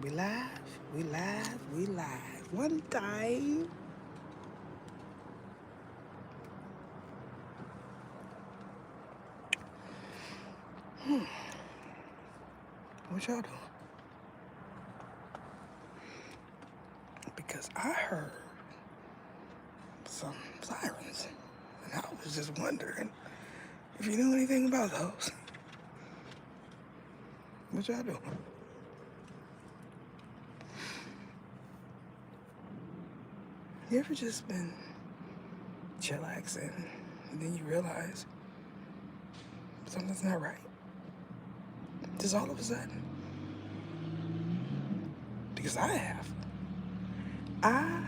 We live, we live, we live. One time. What y'all doing? Because I heard some sirens. And I was just wondering if you knew anything about those. What y'all doing? You ever just been chillaxing and then you realize something's not right? Just all of a sudden. Because I have. I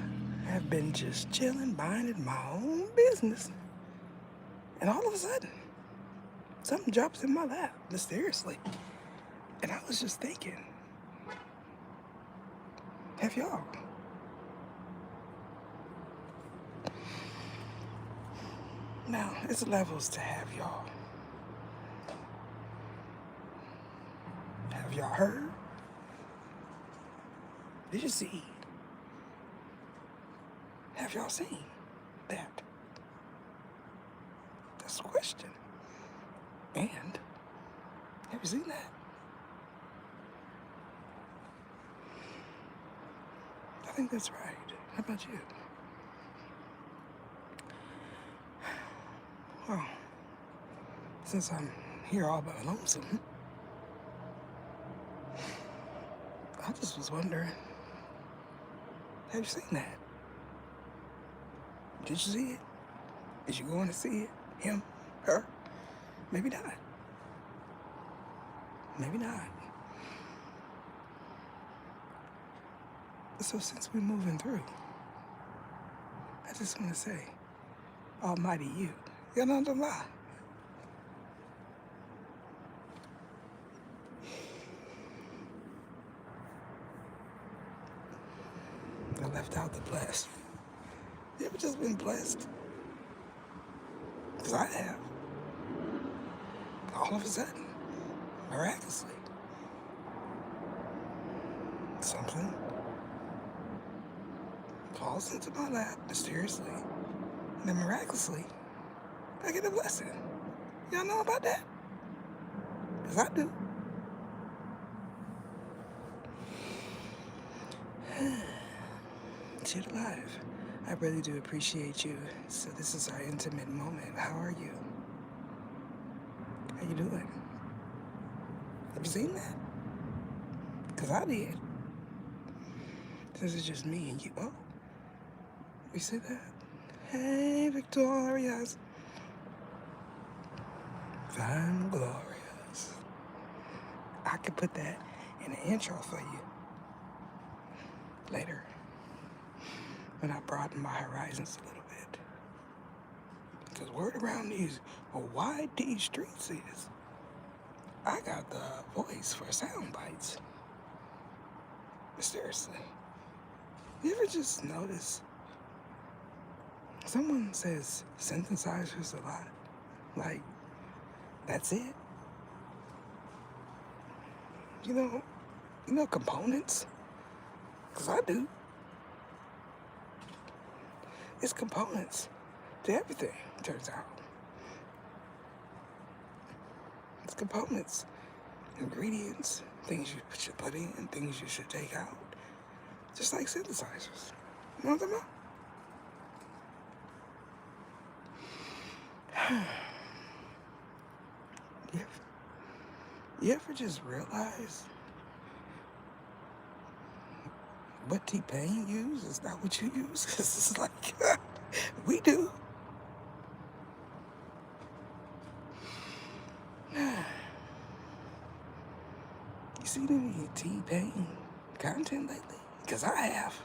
have been just chilling, minding my own business. And all of a sudden, something drops in my lap, mysteriously. And I was just thinking, have y'all? Now, it's levels to have y'all. Have y'all heard? Did you see? Have y'all seen that? That's the question. And have you seen that? I think that's right. How about you? Well, since I'm here all by lonesome, I just was wondering, have you seen that? Did you see it? Is you going to see it? Him? Her? Maybe not. Maybe not. So since we're moving through, I just want to say, Almighty you're not a lie. I left out the blessed. You ever just been blessed? Because I have. All of a sudden, miraculously, something falls into my lap mysteriously, and then miraculously, I get a blessing. Y'all know about that? Because I do. Shit alive. I really do appreciate you. So this is our intimate moment. How are you? How you doing? Have you seen that? Because I did. This is just me and you. Oh, you see that? Hey, Victorious. I'm glorious. I could put that in the intro for you later when I broaden my horizons a little bit. Because word around these wide these streets is I got the voice for sound bites. Mysteriously. You ever just notice someone says synthesizers a lot? Like, that's it? You know components? Because I do. It's components to everything, turns out. It's components, ingredients, things you should put in, things you should take out. Just like synthesizers. You know what I'm talking about? You ever just realize what T-Pain used is not what you use? Because it's like, we do. You seen any T-Pain content lately? Because I have.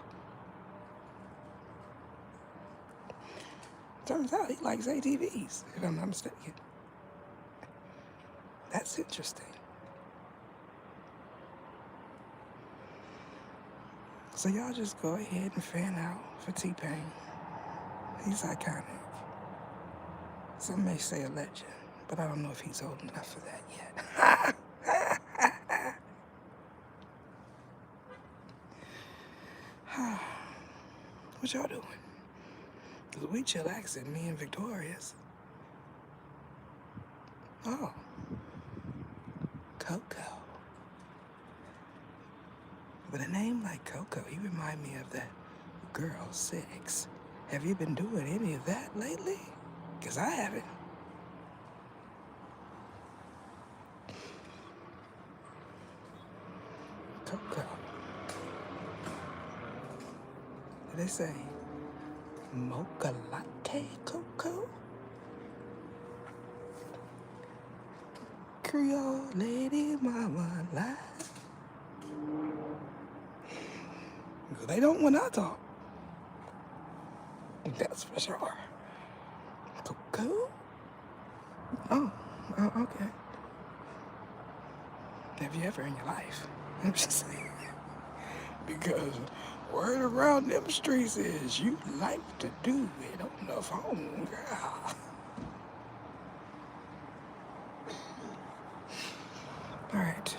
Turns out he likes ATVs, if I'm not mistaken. That's interesting. So y'all just go ahead and fan out for T-Pain. He's iconic. Some may say a legend, but I don't know if he's old enough for that yet. What y'all doing? Because we chillaxing, me and Victorious. Oh, Coco. With a name like Coco, you remind me of that girl 6. Have you been doing any of that lately? Because I haven't. Coco. What they say? Mocha latte Coco? Creole lady mama lie. They don't when I talk. That's for sure. Coco? Oh, okay. Have you ever in your life? I'm just saying. Because word around them streets is you like to do it on the phone, girl. All right.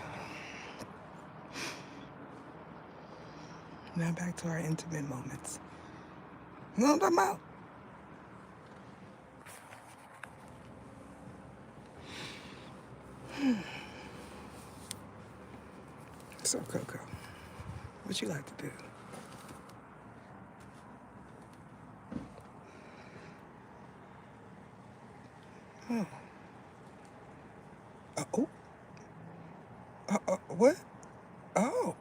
Now back to our intimate moments. You know what I'm talking about? So, Coco, what you like to do? Oh. Oh. What? Oh.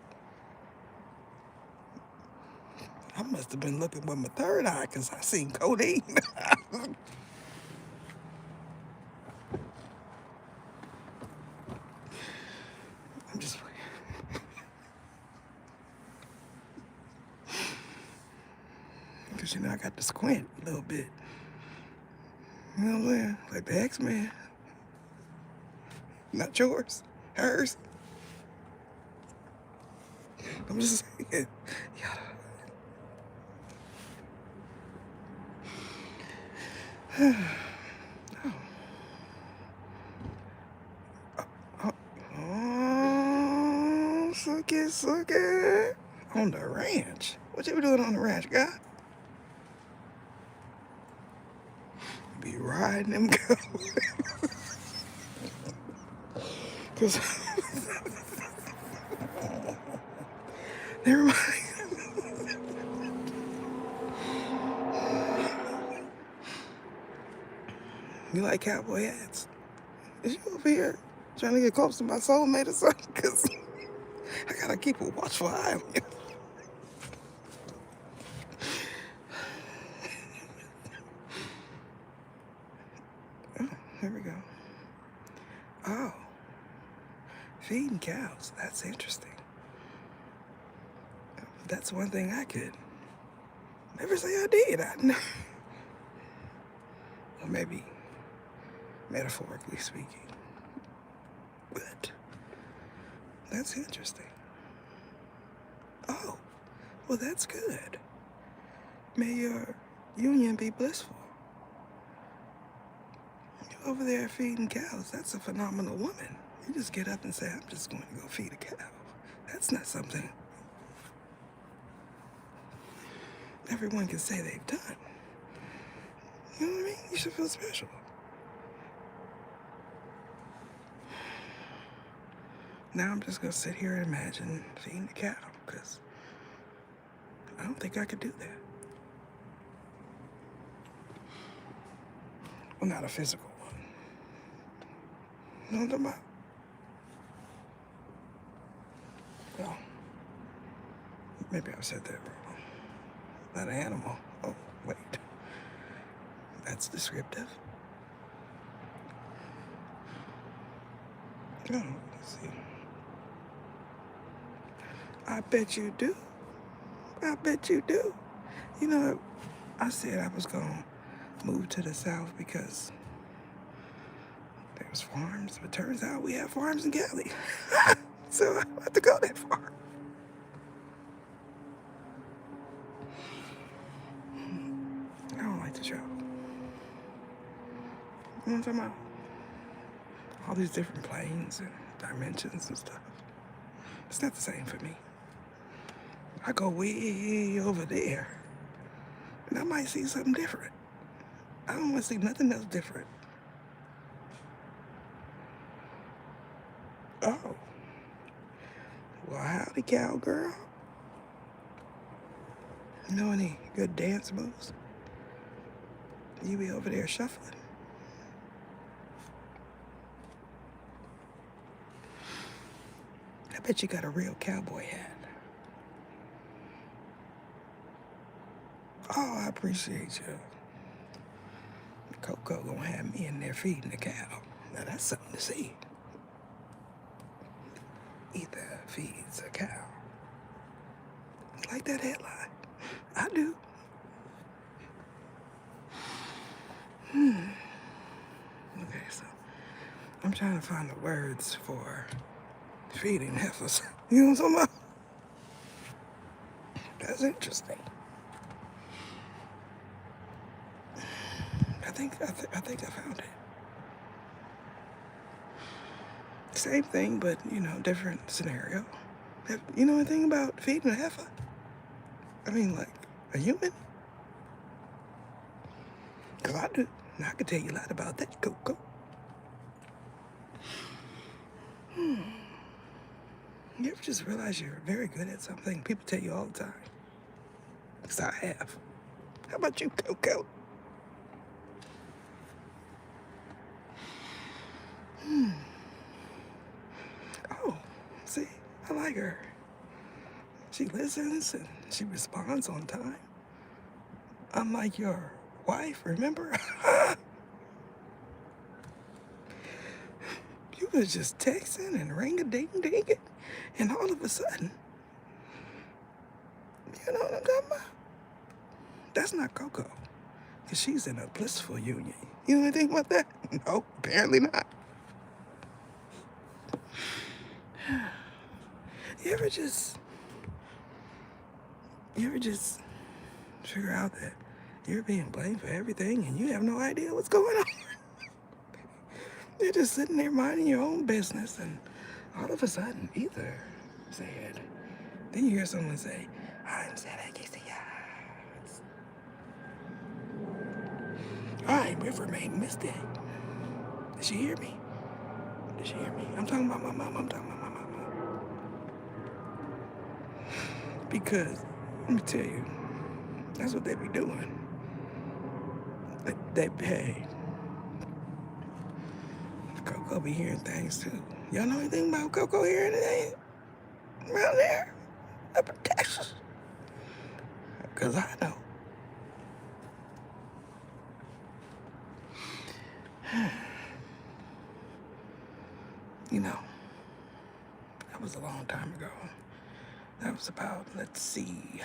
I must have been looking with my third eye because I seen codeine. I'm just because you know I got to squint a little bit. You know what I'm saying? Like the X-Men. Not yours. Hers. I'm just saying. Oh, suck it. On the ranch. What you doing on the ranch, guy? Be riding them goats. Cause never mind. You like cowboy hats? Is you over here trying to get close to my soulmate or something? Cause I gotta keep a watchful eye on you. Oh, here we go. Oh, feeding cows. That's interesting. That's one thing I could never say I did. I know. Or maybe metaphorically speaking. But that's interesting. Oh, well, that's good. May your union be blissful. You over there feeding cows, that's a phenomenal woman. You just get up and say, I'm just going to go feed a cow. That's not something everyone can say they've done. You know what I mean? You should feel special. Now I'm just going to sit here and imagine feeding a cow, because I don't think I could do that. Well, not a physical one. You know what I'm talking about? Well, maybe I said that wrong. Not an animal. Oh, wait. That's descriptive. Oh, let's see. I bet you do. I bet you do. You know, I said I was going to move to the South because there was farms, but turns out we have farms in Cali. So I don't have to go that far. I don't like to travel. You know what I'm talking about? All these different planes and dimensions and stuff. It's not the same for me. I go way over there, and I might see something different. I don't want to see nothing else different. Oh, well, howdy, cowgirl. You know any good dance moves? You be over there shuffling. I bet you got a real cowboy hat. Oh, I appreciate you. Coco gonna have me in there feeding the cow. Now that's something to see. Ether feeds a cow. You like that headline? I do. Okay, so I'm trying to find the words for feeding heifers. You know what I'm talking about? That's interesting. I think I found it. Same thing, but different scenario. You know anything about feeding a heifer? I mean, like a human? Cause I do. And I could tell you a lot about that, Coco. You ever just realize you're very good at something? People tell you all the time. Cause I have. How about you, Coco? Oh, see, I like her. She listens and she responds on time. Unlike your wife, remember? You was just texting and ring-a-ding-ding, and all of a sudden, you know what I'm talking about? That's not Coco, because she's in a blissful union. You know anything about that? No, apparently not. You ever just figure out that you're being blamed for everything and you have no idea what's going on? You're just sitting there minding your own business, and all of a sudden, either said, then you hear someone say, I'm Sarah Casillas. I River made a mistake. Did she hear me? Did she hear me? I'm talking about my mom. I'm talking about my mama. Because, let me tell you, that's what they be doing. Hey, Coco be hearing things too. Y'all know anything about Coco hearing anything around there? Up in Texas? Because I know. You know, that was a long time ago. That was about, let's see,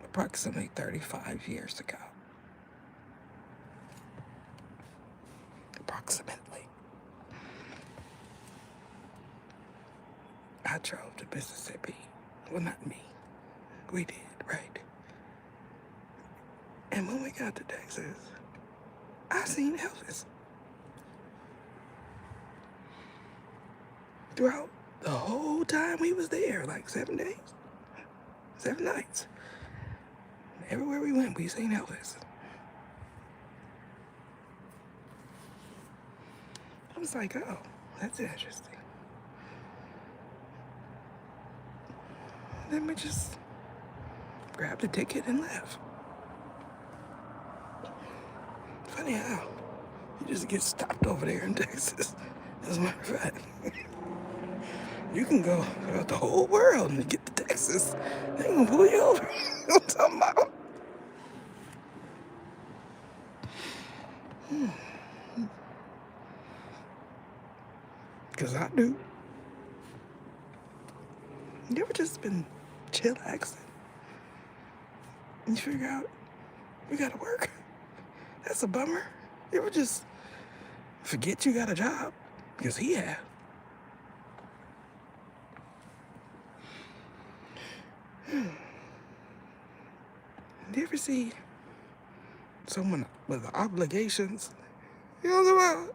approximately 35 years ago. Approximately. I drove to Mississippi. Well, not me. We did, right? And when we got to Texas, I seen Elvis. Throughout the whole time we was there, like 7 days, 7 nights. Everywhere we went, we seen Elvis. I was like, oh, that's interesting. Then we just grabbed a ticket and left. Funny how you just get stopped over there in Texas. As a matter of fact, you can go throughout the whole world and get to Texas. They ain't gonna pull you over. You know what I'm talking about? Because I do. You ever just been chillaxing and you figure out you gotta work? That's a bummer. You ever just forget you got a job? Because he had. Do you ever see someone with obligations? You know what I'm talking about?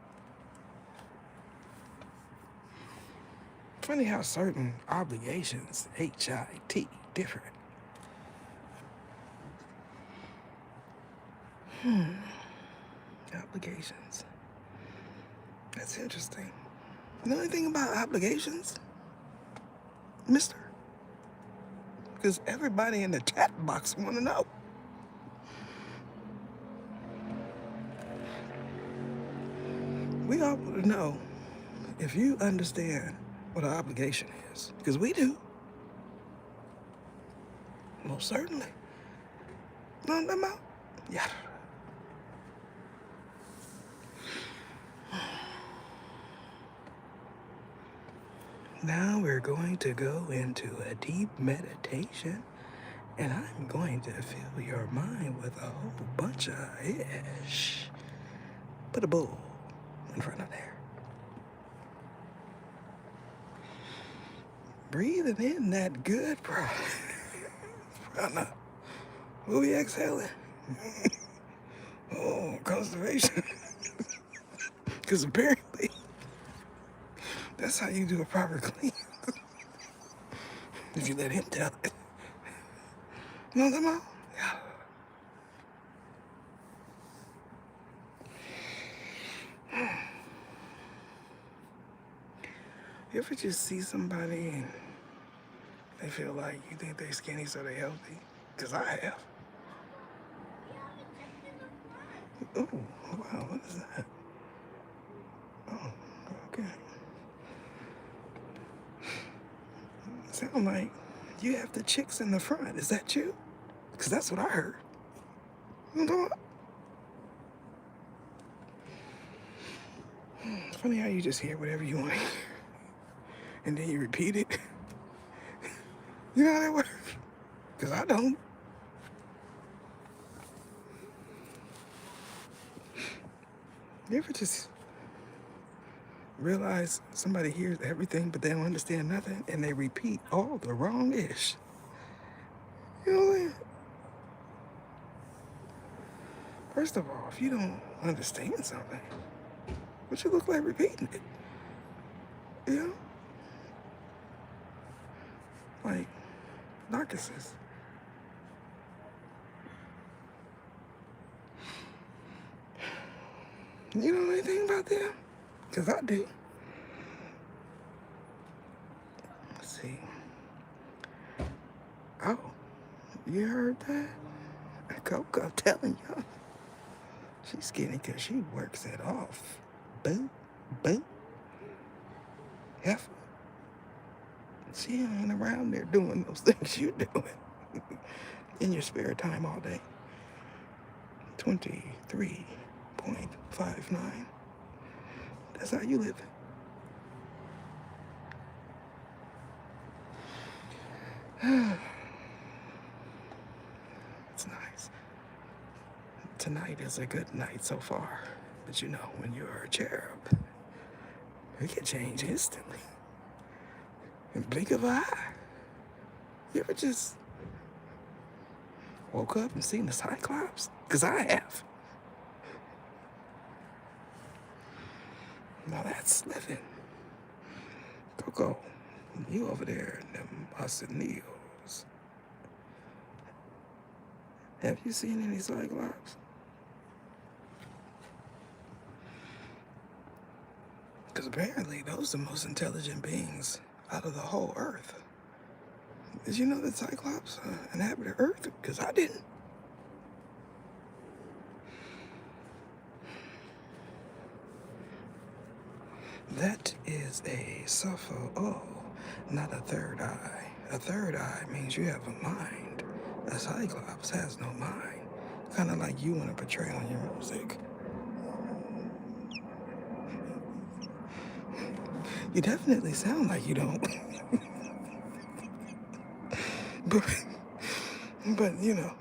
Funny how certain obligations, HIT, different. Obligations. That's interesting. You know anything about obligations, mister? Because everybody in the chat box want to know. We all want to know if you understand what an obligation is. Because we do. Most certainly. Know what I'm talking about? Yeah. Now we're going to go into a deep meditation, and I'm going to fill your mind with a whole bunch of ish. Put a bull in front of there. Breathing in that good prana. Will we exhaling? Oh, conservation. Because apparently, that's how you do a proper clean. If you let him tell it. You know what I'm talking about? Yeah. You ever just see somebody and they feel like you think they're skinny so they're healthy? Because I have. Oh, wow, what is that? Oh, okay. Sound like you have the chicks in the front. Is that you? Because that's what I heard. You know what? It's funny how you just hear whatever you want to hear. And then you repeat it. You know how that works? Because I don't. You ever just realize somebody hears everything but they don't understand nothing and they repeat all the wrong ish? You know what I mean? First of all, if you don't understand something, what you look like repeating it? You know? Like narcissists. You know anything about them? Because I do. Let's see. Oh, you heard that? Coco telling y'all. She's skinny because she works it off. Boo, boo. Heifer. She ain't around there doing those things you're doing in your spare time all day. 23.59. That's how you live. It's nice. Tonight is a good night so far. But you know, when you're a cherub, it can change instantly. In the blink of an eye. You ever just woke up and seen the Cyclops? Because I have. Now that's living. Coco, you over there in them Arsenio's. Have you seen any Cyclops? Because apparently those are the most intelligent beings out of the whole Earth. Did you know that Cyclops inhabited Earth? Because I didn't. That is a Sapho, not a third eye. A third eye means you have a mind. A Cyclops has no mind. Kind of like you want to portray on your music. You definitely sound like you don't. but you know,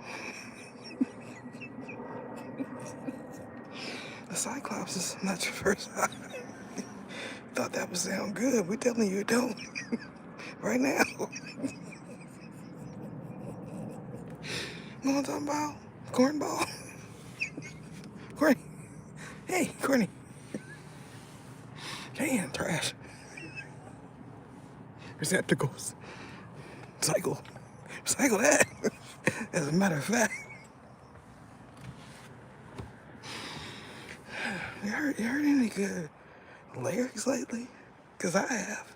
the Cyclops is not your first eye. Thought that would sound good. We're telling you it don't. Right now. You know what I'm talking about? Cornball. Corny. Hey, Corny. Damn, trash. receptacles. Cycle that. As a matter of fact, you heard any good lyrics lately? Cause I have.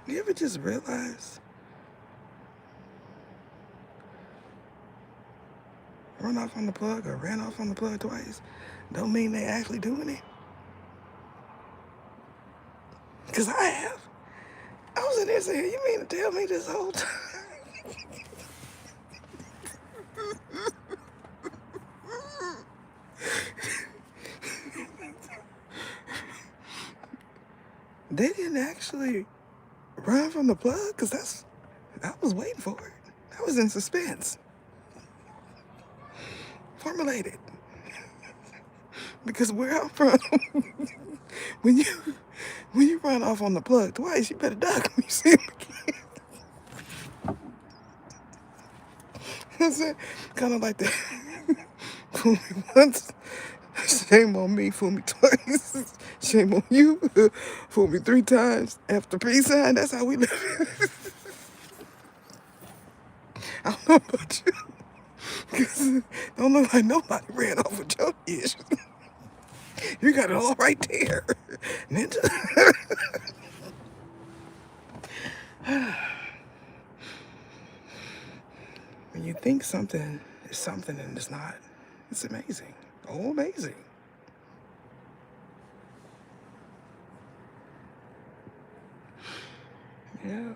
You ever just realize run off on the plug or ran off on the plug twice don't mean they actually doing it? Cause I have. I was in there saying, you mean to tell me this whole time? They didn't actually run from the plug? Cause I was waiting for it. I was in suspense. Formulated. Because where I'm from, when you run off on the plug twice, you better duck when you see him again. That's it. Kind of like that. Fool me once, shame on me. Fool me twice, shame on you. Fool me 3 times. After peace sign, that's how we live. I don't know about you. Cause don't look like nobody ran off with your issues. You got it all right there. Ninja. When you think something is something and it's not, it's amazing. Oh, amazing. Yeah.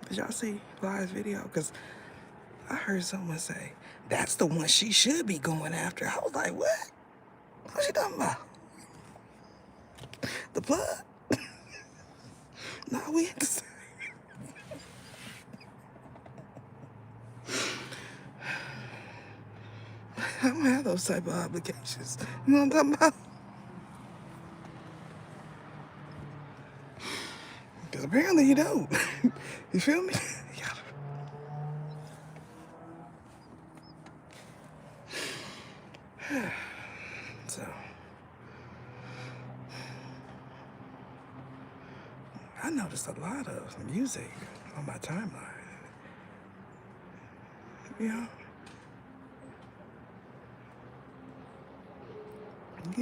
Did y'all see Live's video? Because I heard someone say, that's the one she should be going after. I was like, what? What's she talking about? The plug? No, we ain't the same. I don't have those type of obligations. You know what I'm talking about? Because apparently you don't. You feel me? Yeah. So, I noticed a lot of music on my timeline. You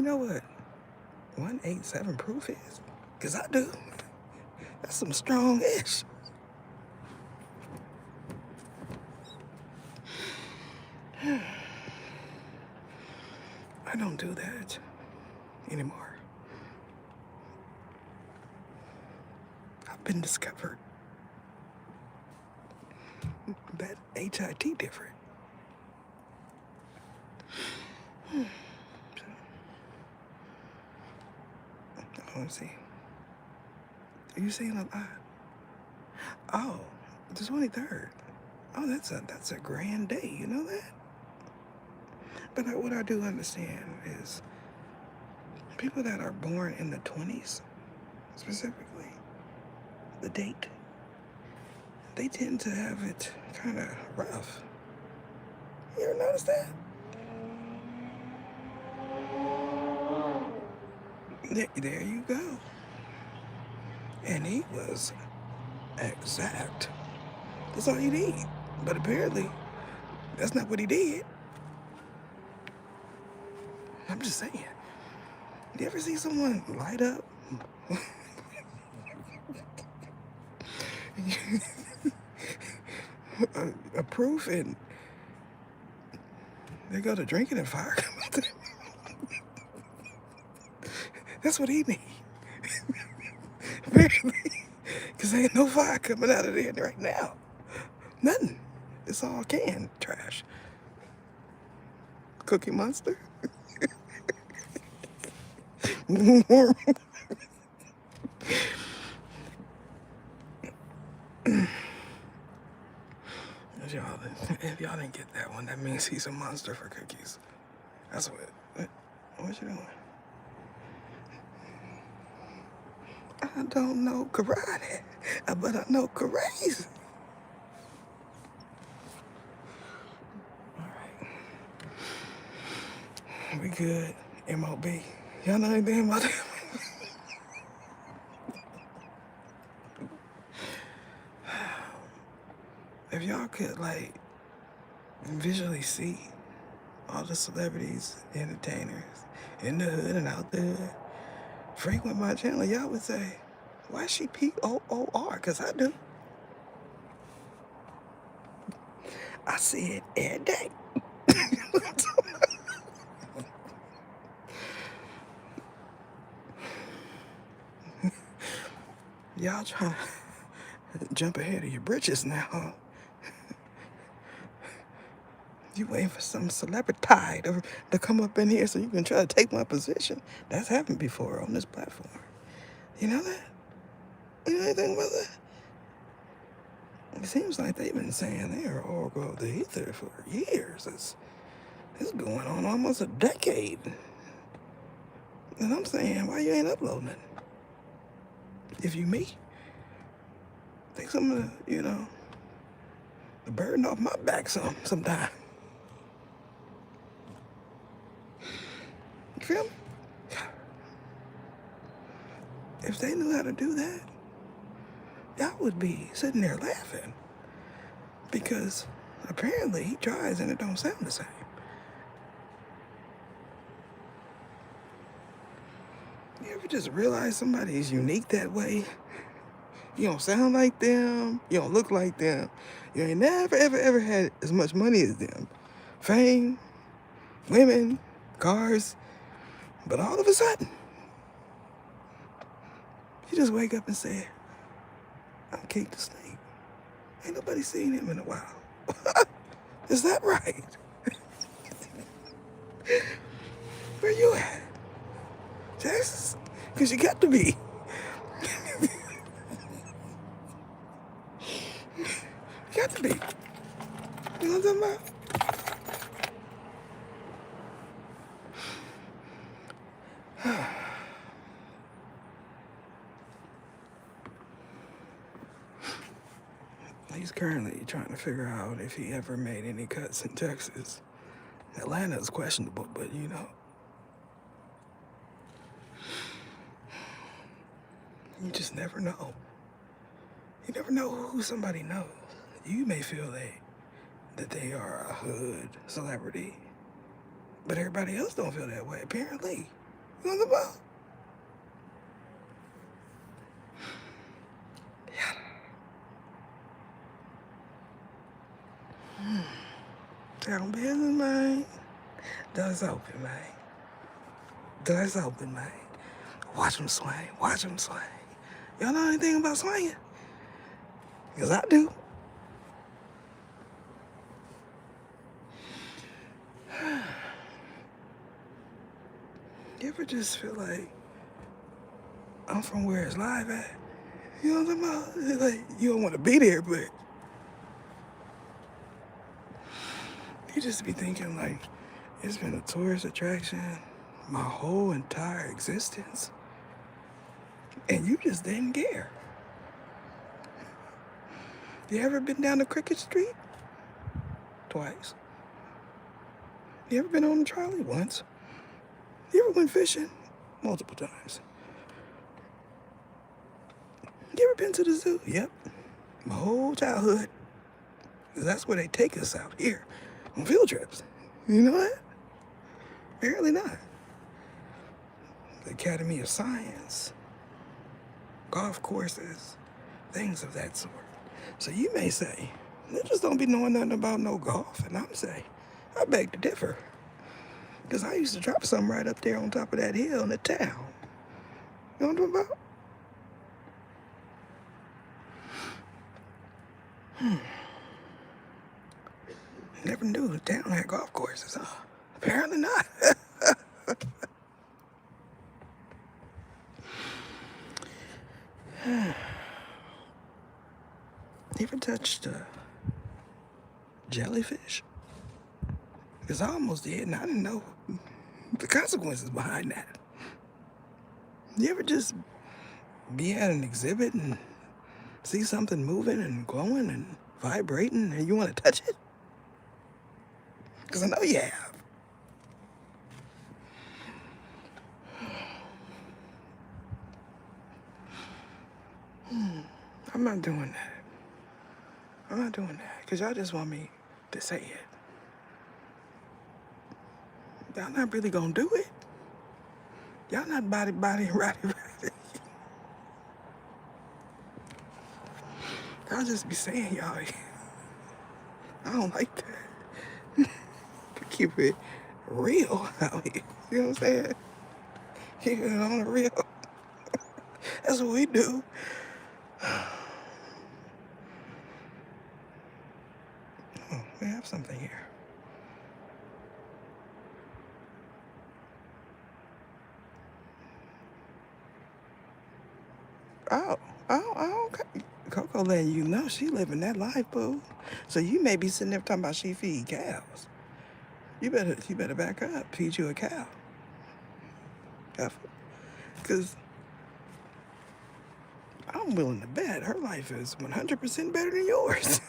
know what 187 proof is? Because I do. That's some strong ish. I don't do that anymore. I've been discovered. That HIT different. Let's see. Are you saying a lot? Oh, the 23rd. Oh, that's a grand day. You know that? But what I do understand is people that are born in the 20s, specifically, the date, they tend to have it kind of rough. You ever notice that? There you go. And he was exact. That's all he did. But apparently, that's not what he did. I'm just saying. Do you ever see someone light up? a proof and they go to drinking and fire come out there. That's what he need. Apparently. Because ain't no fire coming out of there right now. Nothing. It's all canned trash. Cookie Monster. If y'all didn't get that one, that means he's a monster for cookies. That's what you doing? I don't know karate, but I know crazy. All right. We good. MOB. Y'all know anything about that? If y'all could like visually see all the celebrities, entertainers in the hood and out there frequent my channel, y'all would say, why is she POOR? Because I do. I see it every day. Y'all trying to jump ahead of your britches now, huh? You waiting for some celebrity to come up in here so you can try to take my position. That's happened before on this platform. You know that? You know anything about that? It seems like they've been saying they're Oracle of the Ether for years. It's going on almost a decade. And I'm saying, why you ain't uploading it? If you me, take some of the burden off my back sometime. You feel me? If they knew how to do that, y'all would be sitting there laughing. Because apparently he tries and it don't sound the same. You ever just realize somebody is unique that way? You don't sound like them. You don't look like them. You ain't never, ever had as much money as them. Fame, women, cars. But all of a sudden, you just wake up and say, I'm King the Snake. Ain't nobody seen him in a while. Is that right? Where you at? Texas? Because you got to be. You got to be. You know what I'm talking about? He's currently trying to figure out if he ever made any cuts in Texas. Atlanta's questionable, but you just never know. You never know who somebody knows. You may feel that they are a hood celebrity, but everybody else don't feel that way, apparently. You know what I'm about? Down business, man. Doors open, man. Doors open, man. Watch them swing. Watch them swing. Y'all know anything about swinging? Because I do. You ever just feel like I'm from where it's live at? You know what I'm talking about? Like, you don't want to be there, but you just be thinking like, it's been a tourist attraction my whole entire existence. And you just didn't care. You ever been down to Cricket Street? Twice. You ever been on a trolley? Once. You ever went fishing? Multiple times. You ever been to the zoo? Yep. My whole childhood. 'Cause that's where they take us out here on field trips. You know that? Apparently not. The Academy of Science, golf courses, things of that sort. So you may say, they just don't be knowing nothing about no golf. And I'm saying, I beg to differ. Because I used to drop something right up there on top of that hill in the town. You know what I'm talking about? Never knew the town had golf courses, huh? Apparently not. You ever touched a jellyfish? Because I almost did, and I didn't know the consequences behind that. You ever just be at an exhibit and see something moving and glowing and vibrating and you want to touch it? Because I know you have. I'm not doing that. I'm not doing that because y'all just want me to say it. Y'all not really gonna do it. Y'all not body, righty. Y'all just be saying y'all. I don't like that. Keep it real out here. You know what I'm saying? Keep it on the real. That's what we do. Oh, we have something here. Okay. Coco letting you know she living that life, boo. So you may be sitting there talking about she feed cows. You better back up. Feed you a cow. Because I'm willing to bet her life is 100% better than yours.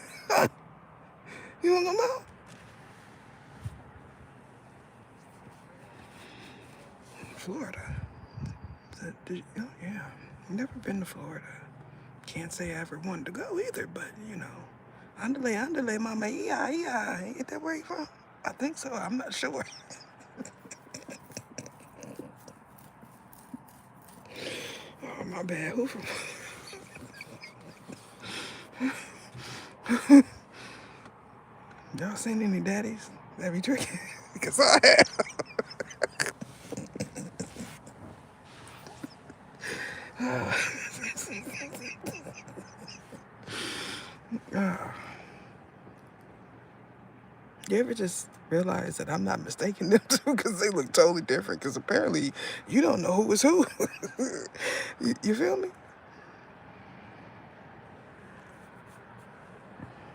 You don't know? Florida. Oh, yeah. Never been to Florida. Can't say I ever wanted to go either, but, you know. Andale, mama, yeah. Ain't that where you from? I think so. I'm not sure. Oh, my bad. Who from? Y'all seen any daddies that be tricking? Because I have. You ever just realize that I'm not mistaking them two because they look totally different? Because apparently you don't know who is who. You feel me?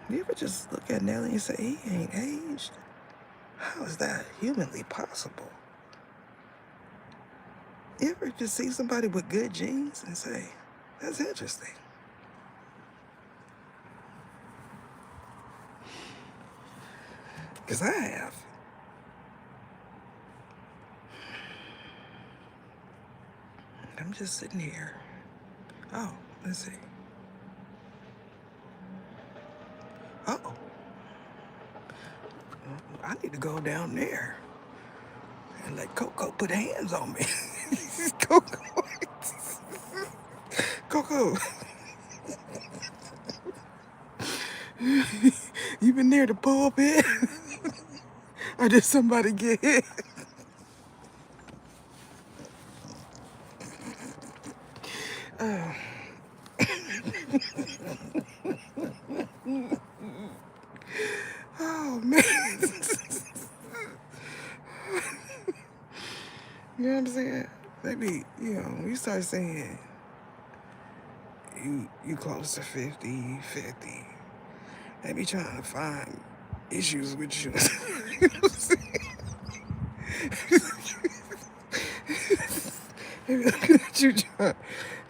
You ever just look at Nelly and say, he ain't aged? How is that humanly possible? You ever just see somebody with good genes and say, that's interesting? Because I have. I'm just sitting here. Oh, let's see. Oh, I need to go down there and let Coco put hands on me. Coco. Coco. You been near the pulpit? Or did somebody get hit? Oh, man. You know what I'm saying? Maybe, you know, you start saying you close to 50. They be trying to find issues with you. You know what I'm saying? They be looking at you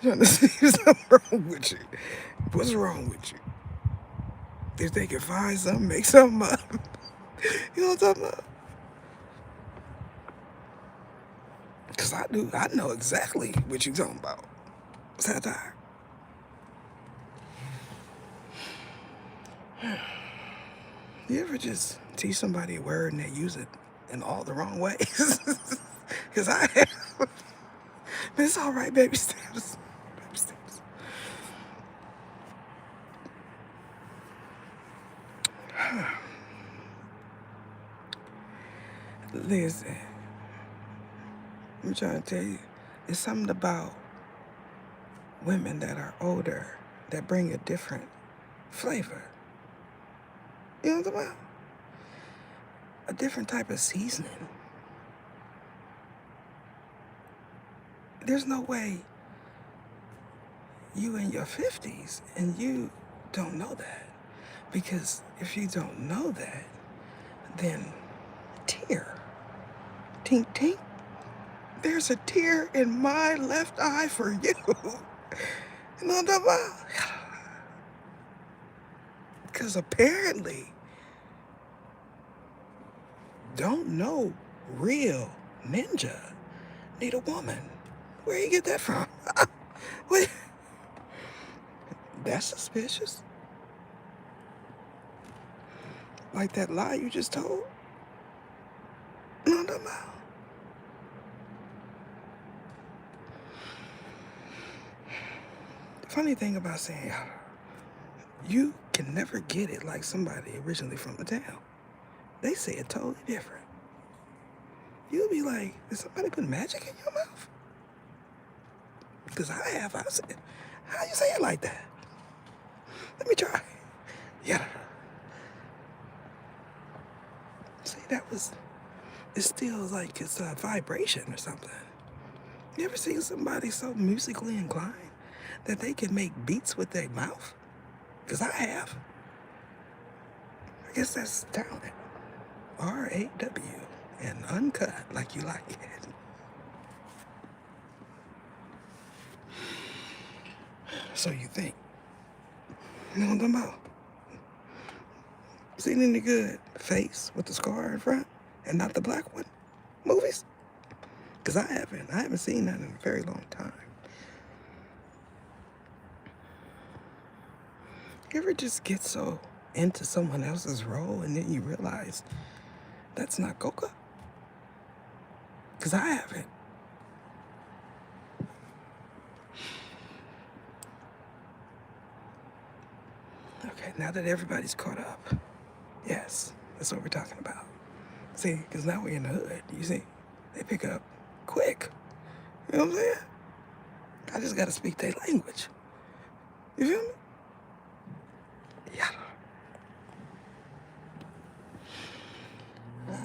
trying to see if something wrong with you. What's wrong with you? If they can find something, make something up. You know what I'm talking about? Because I know exactly what you're talking about. Satire. You ever just teach somebody a word and they use it in all the wrong ways? Because I have. But it's all right, baby steps. Baby steps. Listen, I'm trying to tell you, it's something about women that are older that bring a different flavor. You know what I'm talking about? A different type of seasoning. There's no way you in your 50s and you don't know that. Because if you don't know that, then tear. Tink, tink. There's a tear in my left eye for you. You know what I'm talking about? Because apparently, don't know real ninja need a woman. Where you get that from? What? That's suspicious. Like that lie you just told. No, no, no. The funny thing about saying yada, you can never get it like somebody originally from the town. They say it totally different. You'll be like, did somebody put magic in your mouth? Because I have. I said, how you say it like that? Let me try. Yada. See, that was, it still like it's a vibration or something. You ever seen somebody so musically inclined that they can make beats with their mouth? Because I have. I guess that's talent. R-A-W. And uncut like you like it. So you think. You know what I'm talking about? Seen any good face with the scar in front and not the black one movies? Because I haven't seen that in a very long time. You ever just get so into someone else's role and then you realize that's not Coca? Because I haven't. Okay, now that everybody's caught up, yes, that's what we're talking about. See, because now we're in the hood, you see, they pick up quick. You know what I'm saying? I just got to speak their language. You feel me? Yeah.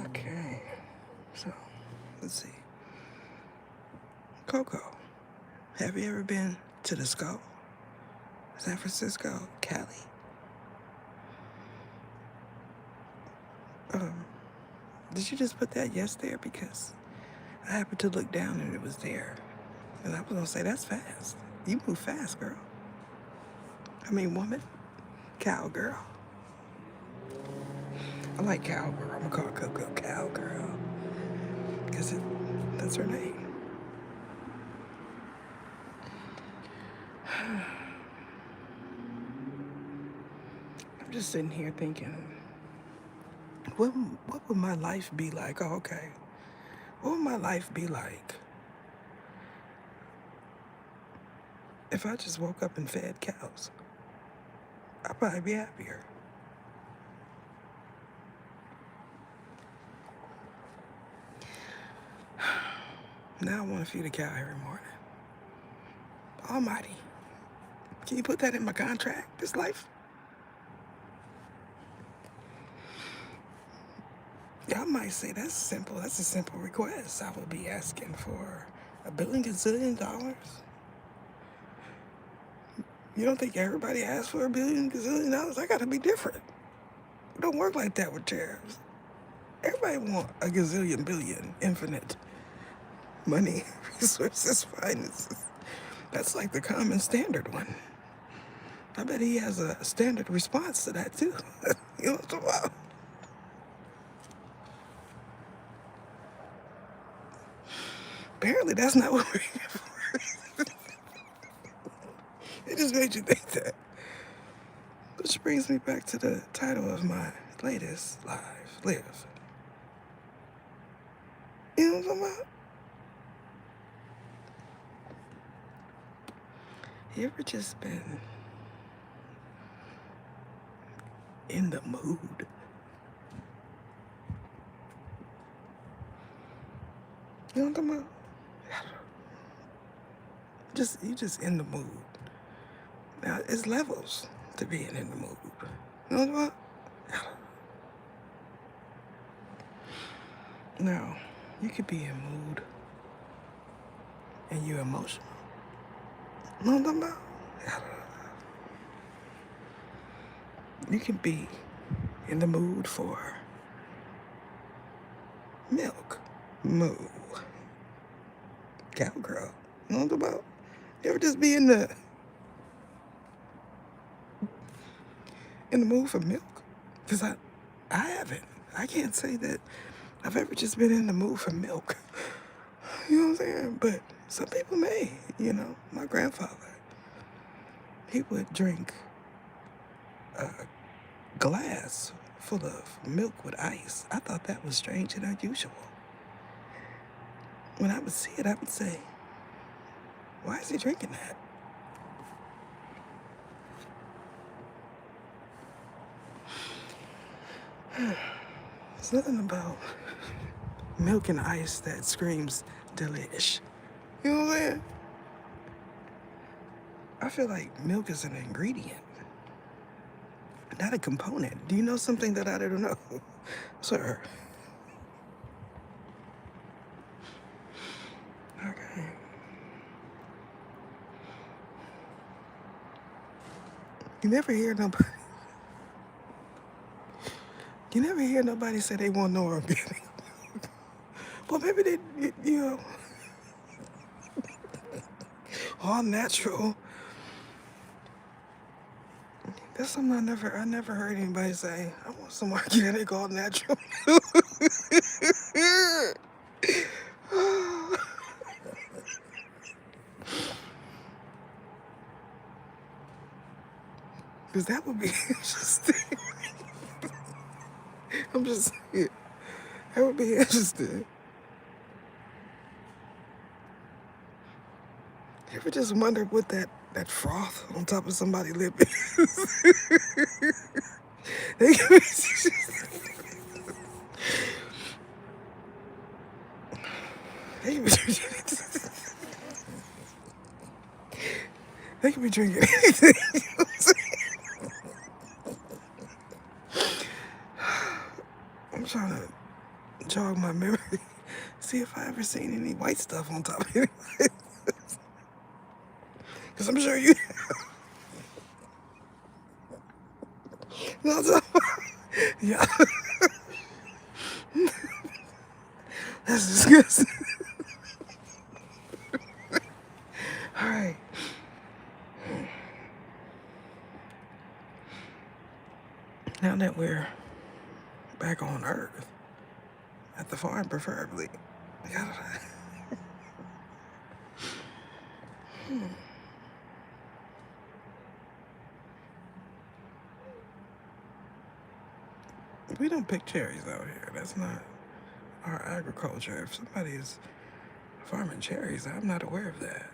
Okay, so let's see. Coco, have you ever been to the SCO? San Francisco, Cali? Did you just put that yes there? Because I happened to look down and it was there. And I was gonna say, that's fast. You move fast, girl. I mean, woman. Cowgirl. I like cowgirl. I'm gonna call Coco cowgirl. Because that's her name. I'm just sitting here thinking, what would my life be like? Oh, okay. What would my life be like if I just woke up and fed cows? I'd probably be happier. Now I want to feed a cow every morning. Almighty. Can you put that in my contract, this life? Y'all might say that's simple. That's a simple request. I will be asking for $1 billion gazillion dollars. You don't think everybody asks for $1 billion gazillion dollars? I gotta be different. It don't work like that with tariffs. Everybody want a gazillion billion, infinite money, resources, finances. That's like the common standard one. I bet he has a standard response to that too. You know what I'm talking about? Apparently that's not what we're here for. It just made you think that. Which brings me back to the title of my latest live. You know what I'm talking about? You ever just been in the mood? You know what I'm talking about? You just in the mood. Now, it's levels to being in the mood. You know what I'm talking about? Now, you could be in mood and you're emotional. You know what I'm talking about? You can be in the mood for milk. Moo. Cowgirl. You know what I'm talking about? You ever just be in the mood for milk? Because I haven't. I can't say that I've ever just been in the mood for milk. You know what I'm saying? But some people may, you know. My grandfather, he would drink a glass full of milk with ice. I thought that was strange and unusual. When I would see it, I would say, why is he drinking that? There's nothing about milk and ice that screams delish. You know what I'm saying? I feel like milk is an ingredient, not a component. Do you know something that I don't know? Sir. Okay. You never hear nobody. You never hear nobody say they want no organic. Well, maybe they, you know, all natural. That's something I never heard anybody say. I want some organic, all natural. Because that would be interesting. I'm just saying. That would be interesting. You ever just wonder what that froth on top of somebody's lip is? They could be, they could be they could be drinking anything. You know what I'm saying? I'm trying to jog my memory, see if I ever seen any white stuff on top of it. Because I'm sure you have. No, no. Yeah. That's disgusting. All right. Now that we're back on Earth, at the farm preferably, we gotta. We don't pick cherries out here. That's not our agriculture. If somebody is farming cherries, I'm not aware of that.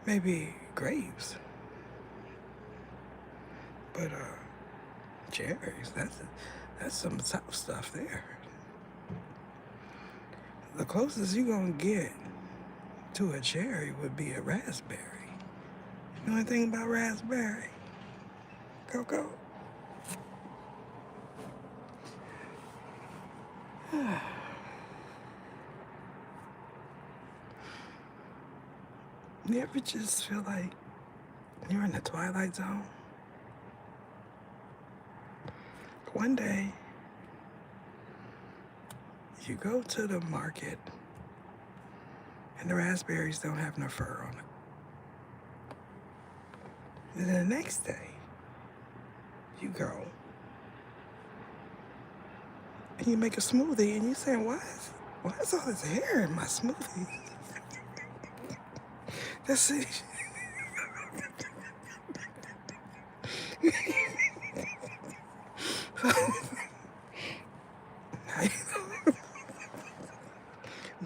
Maybe grapes. But cherries, that's some tough stuff there. The closest you're gonna get to a cherry would be a raspberry. You know anything about raspberry? Coco? You ever just feel like you're in the Twilight Zone? One day, you go to the market and the raspberries don't have no fur on it. And then the next day, you go and you make a smoothie and you say, why is all this hair in my smoothie? That's it.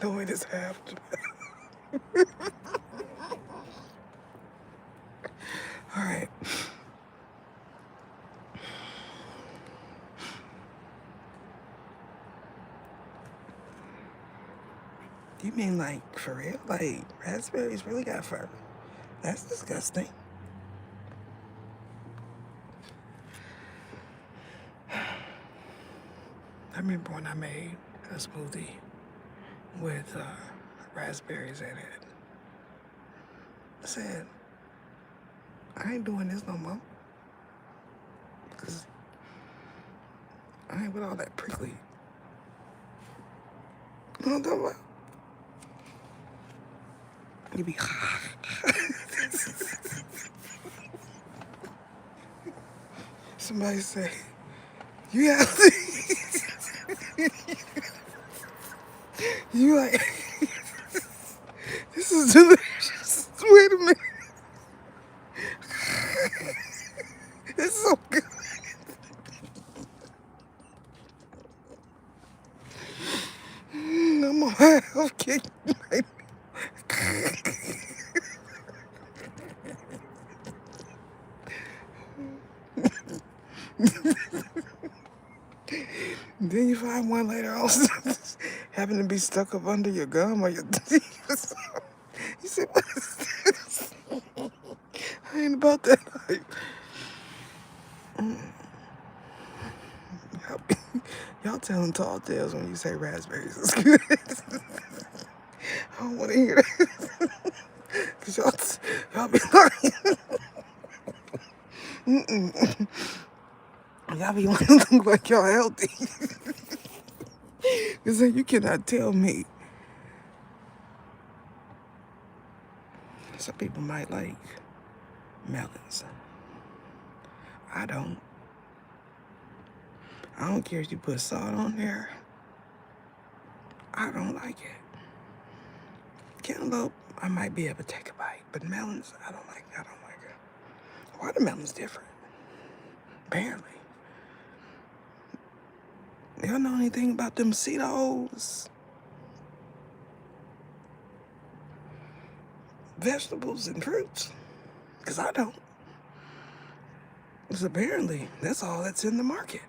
No, it is half. All right. You mean like for real? Like raspberries really got fur? That's disgusting. I remember when I made a smoothie with raspberries in it. I said, I ain't doing this no more. Because I ain't with all that prickly. You know what I'm talking about? You be somebody say, you have you like, this is delicious. Wait a minute. Then you find one later on having to be stuck up under your gum or your teeth. You say, what is this? I ain't about that life. Y'all telling tall tales when you say raspberries is good. I don't want to hear that. Because y'all be lying. Y'all be wanting to look like y'all healthy. Because then you cannot tell me. Some people might like melons. I don't. I don't care if you put salt on there. I don't like it. Cantaloupe, I might be able to take a bite, but melons, I don't like it. Watermelon's different. Apparently. Y'all know anything about them Cheetos? Vegetables and fruits? Because I don't. Because apparently, that's all that's in the market.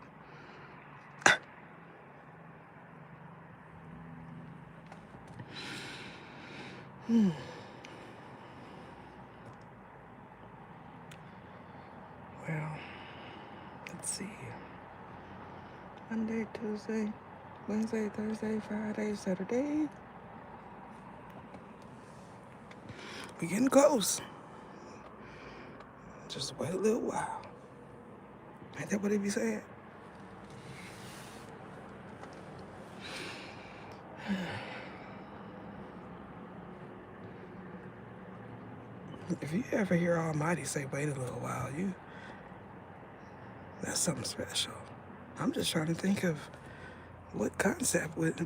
Well, let's see. Monday, Tuesday, Wednesday, Thursday, Friday, Saturday. We getting close. Just wait a little while. Ain't that what they be saying? If you ever hear Almighty say, wait a little while, that's something special. I'm just trying to think of what concept would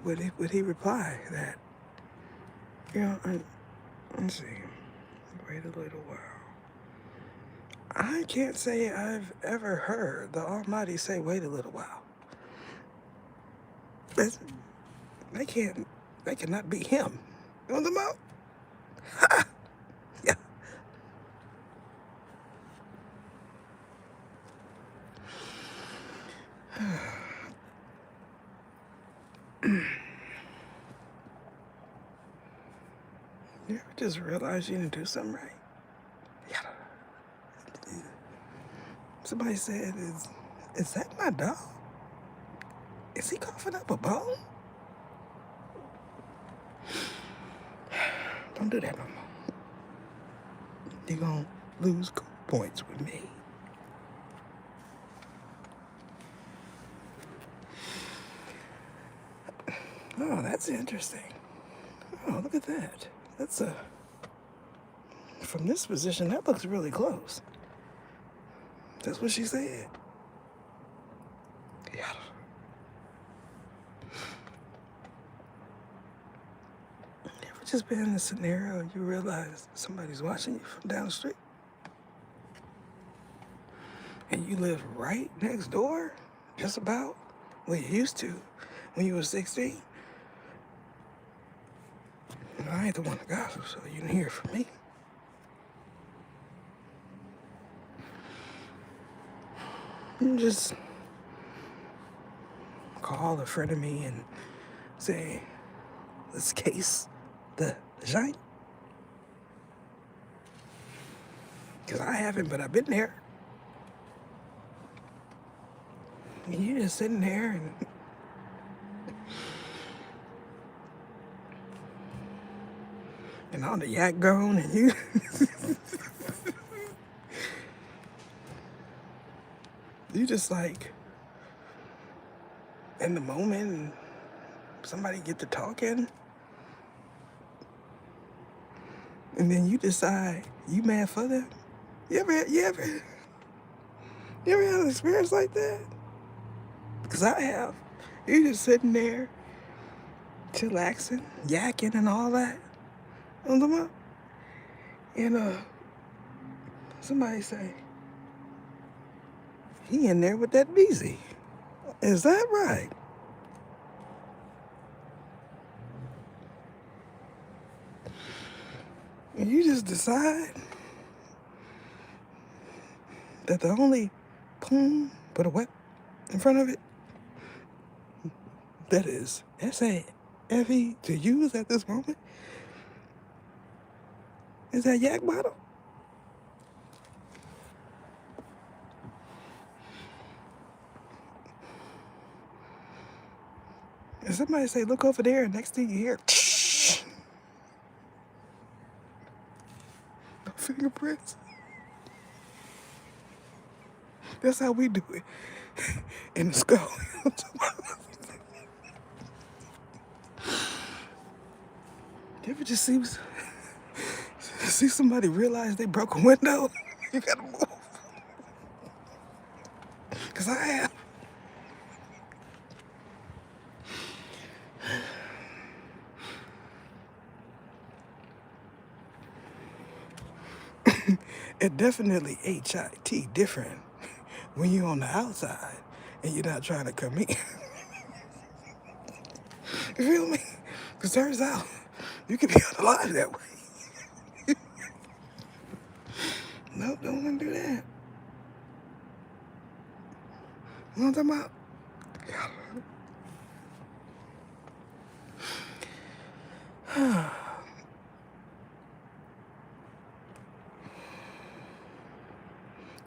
he reply that, let's see, wait a little while. I can't say I've ever heard the Almighty say, wait a little while. They cannot be him. You want them out? Yeah. You ever just realize you didn't do something right? Yeah. Somebody said, is that my dog? Is he coughing up a bone? Don't do that no more. You're going to lose points with me. Oh, that's interesting. Oh, look at that. That's from this position, that looks really close. That's what she said. Yeah. You ever just been in a scenario and you realize somebody's watching you from down the street? And you live right next door? Just about? Well, you used to when you were 16. I ain't the one to gossip, so you didn't hear from me. You just call a friend of me and say, let's case the giant. Because I haven't, but I've been there. And you're just sitting there and all the yak gone and you you just like in the moment and somebody get to talking and then you decide you mad for them. You ever had an experience like that? Because I have. You're just sitting there chillaxing, yakking and all that. And somebody say, he in there with that BZ. Is that right? And you just decide that the only poem put a what in front of it that is SAFE to use at this moment is that yak bottle. And somebody say, look over there, and next thing you hear, no fingerprints. That's how we do it in the skull. You ever just see somebody realize they broke a window? You gotta move. Because I have. It definitely HIT different when you're on the outside and you're not trying to come in. You feel me? Because turns out you can be alive that way. Nope, don't want to do that. You know what I'm talking about?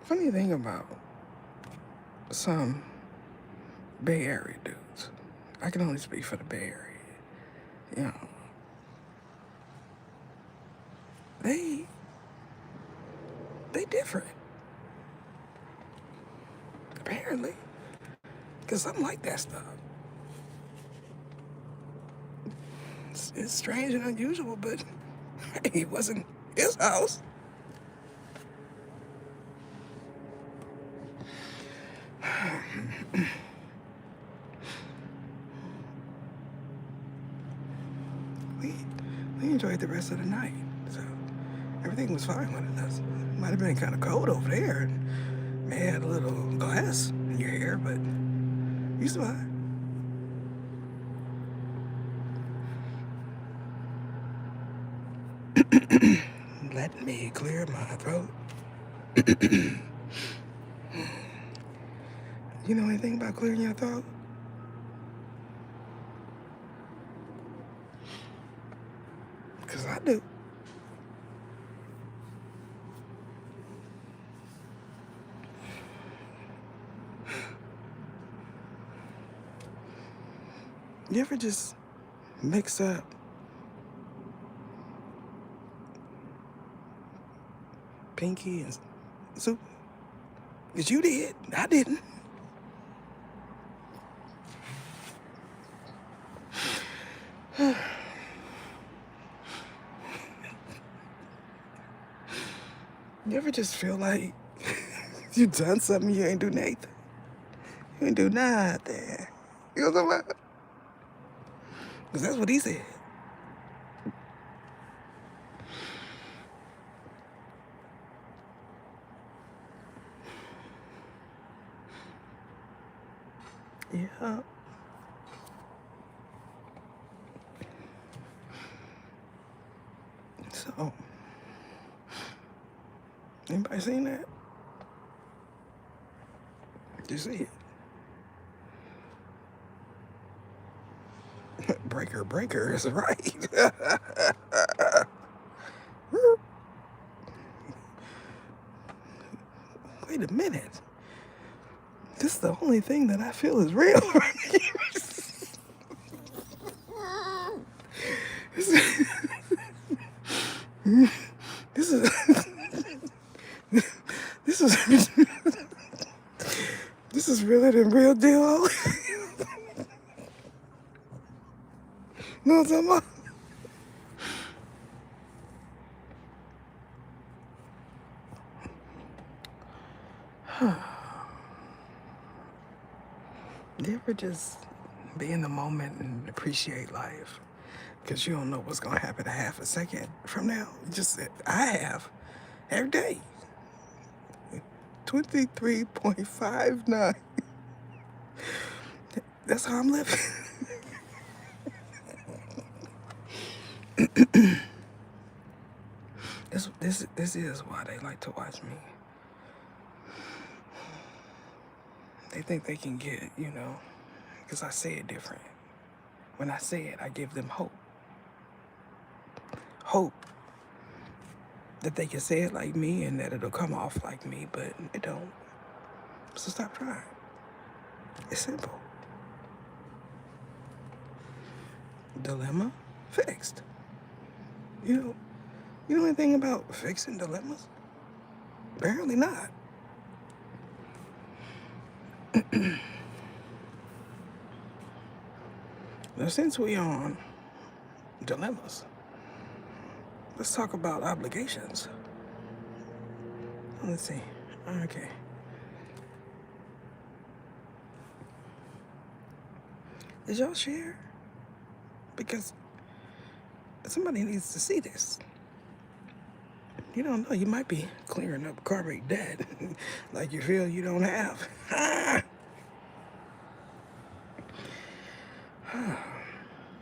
Funny thing about some Bay Area dudes, I can only speak for the Bay Area, you know, they different, apparently, because I'm like that stuff. It's strange and unusual, but hey, it wasn't his house. We enjoyed the rest of the night, so everything was fine with us. It might have been kind of cold over there, and may have had a little glass in your hair, but you survived. Let me clear my throat. You know anything about clearing your throat? Because I do. You ever just mix up Pinky and Soup? Because you did. I didn't. You ever just feel like you done something you ain't do nothing? You ain't do nothing. You know what I'm talking about? Because that's what he said. Yeah. So, anybody seen that? You see it? Breaker is right. Wait a minute. This is the only thing that I feel is real right here. This is this is this is realer than real deal. Know what I'm talking about? You ever just be in the moment and appreciate life? Because you don't know what's going to happen a half a second from now. I have every day. 23.59. That's how I'm living. This is why they like to watch me. They think they can get, because I say it different. When I say it, I give them hope. Hope that they can say it like me and that it'll come off like me, but it don't. So stop trying. It's simple. Dilemma fixed. You know anything about fixing dilemmas? Apparently not. Now, since we on dilemmas, let's talk about obligations. Let's see. Okay. Did y'all share? Because somebody needs to see this. You don't know. You might be clearing up karmic debt like you feel you don't have.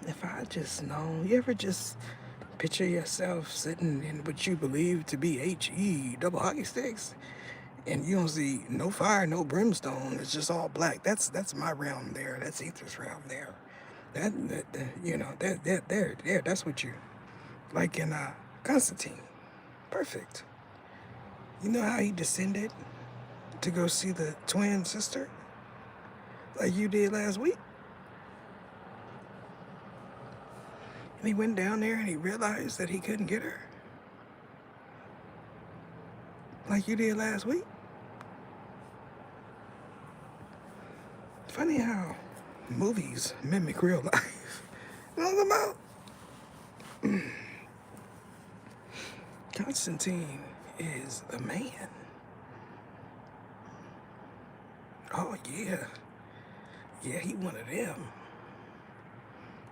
If I just know. You ever just picture yourself sitting in what you believe to be HE double hockey sticks, and you don't see no fire, no brimstone. It's just all black. That's my realm there. That's Ether's realm there. There. That's what you like in Constantine. Perfect. You know how he descended to go see the twin sister, like you did last week? And he went down there and he realized that he couldn't get her, like you did last week. Funny how movies mimic real life. You know what I'm about? Constantine is the man. Oh, yeah. Yeah, he one of them.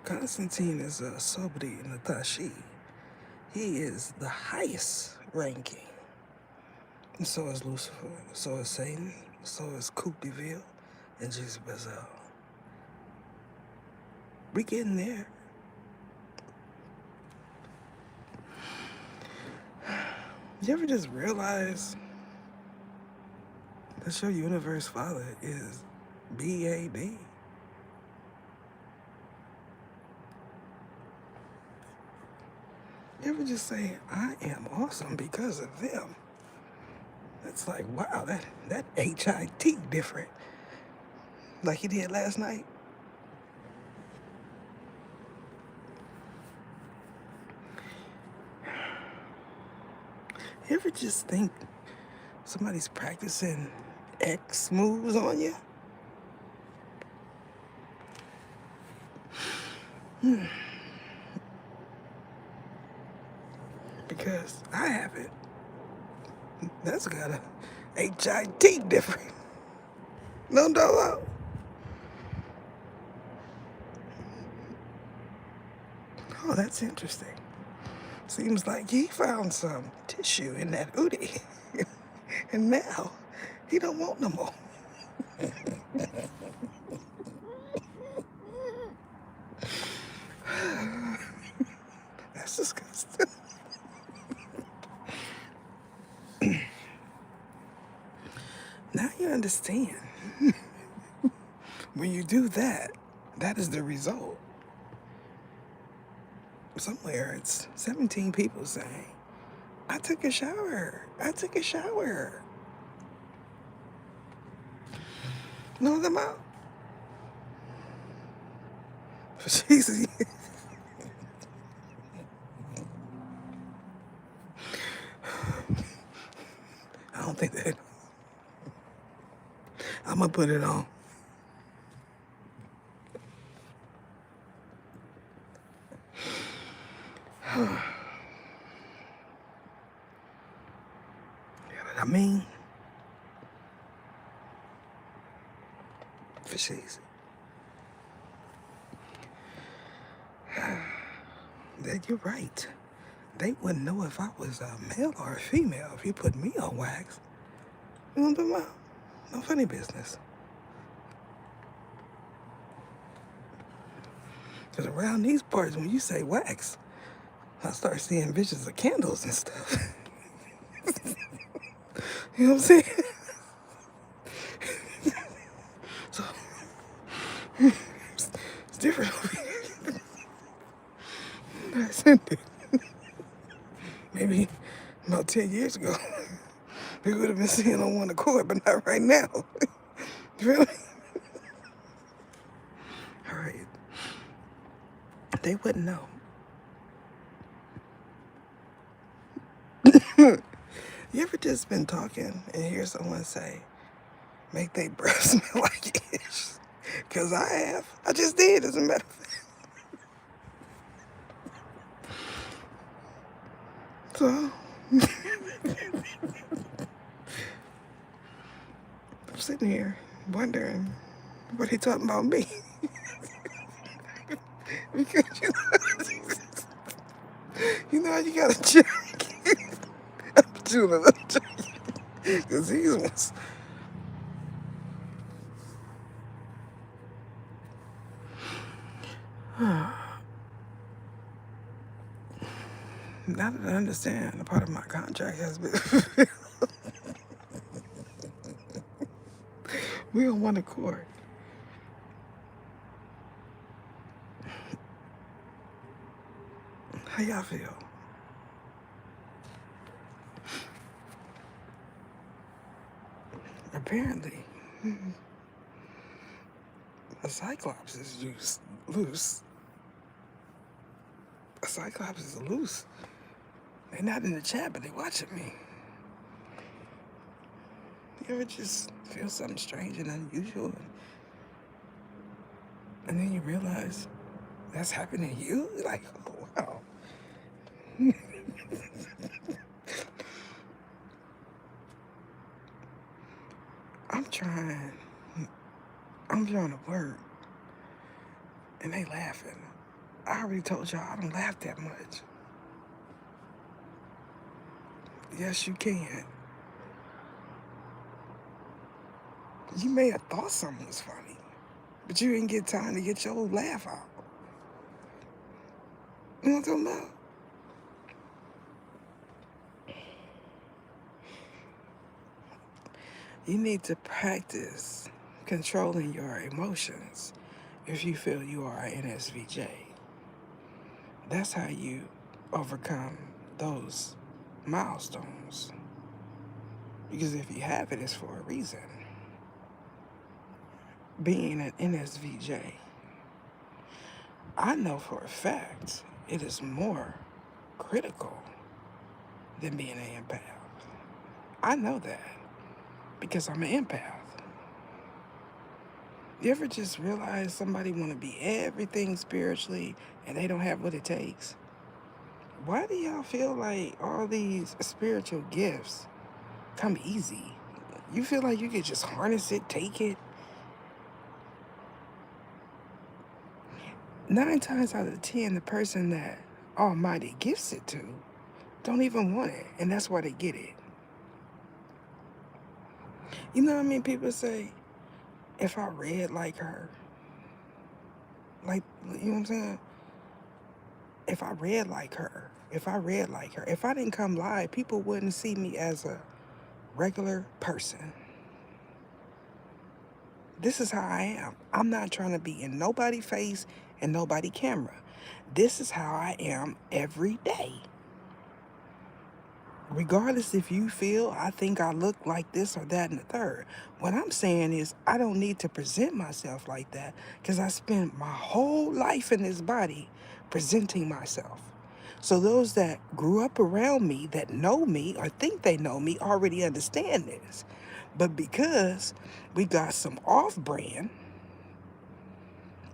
Constantine is a Sobri Natashi. He is the highest ranking. And so is Lucifer. So is Satan. So is Kupiville and Jesus Bezel. We getting there. You ever just realize that your universe father is BAD? You ever just say, I am awesome because of them? That's like, wow, that HIT different. Like he did last night. You ever just think somebody's practicing X moves on you? Because I haven't. That's got a HIT different. No. Oh, that's interesting. Seems like he found some tissue in that Udi. And now he don't want no more. That's disgusting. Now you understand. When you do that, that is the result. Somewhere it's 17 people saying, I took a shower. Know them out. Jesus. I don't think that. I'm going to put it on. Yeah, but I mean, for she's. You're right. They wouldn't know if I was a male or a female if you put me on wax. You know what I'm talking about? No funny business. Because around these parts, when you say wax, I start seeing visions of candles and stuff. You know what I'm saying? So, it's different over here. rescinded. Maybe about 10 years ago, we would have been singing on one accord, but not right now. Really? All right. They wouldn't know. You ever just been talking and hear someone say, make they breath smell like ish? Because I have. I just did, as a matter of fact. So, I'm sitting here wondering what he talking about me. Because you know you gotta check. I'm doing a little check. Because these ones. Now that I understand, a part of my contract has been we on one accord. How y'all feel? Apparently, a Cyclops is loose. A Cyclops is loose. They're not in the chat, but they watching me. You ever just feel something strange and unusual, and then you realize that's happening to you? Like, oh wow. I'm trying. I'm trying to work, and they laughing. I already told y'all I don't laugh that much. Yes, you can. You may have thought something was funny, but you didn't get time to get your laugh out. You know what I'm talking about? You need to practice controlling your emotions if you feel you are an NSVJ. That's how you overcome those milestones. Because if you have it, it's for a reason. Being an NSVJ, I know for a fact it is more critical than being an empath. I know that because I'm an empath. You ever just realize somebody want to be everything spiritually and they don't have what it takes? Why do y'all feel like all these spiritual gifts come easy? You feel like you could just harness it, take it? 9 times out of 10, the person that Almighty gifts it to don't even want it, and that's why they get it. You know what I mean? People say, if I read like her, like, you know what I'm saying? If I read like her, if I didn't come live, people wouldn't see me as a regular person. This is how I am. I'm not trying to be in nobody's face and nobody camera. This is how I am every day. Regardless if you feel I think I look like this or that and the third. What I'm saying is I don't need to present myself like that because I spent my whole life in this body presenting myself. So those that grew up around me that know me or think they know me already understand this. But because we got some off-brand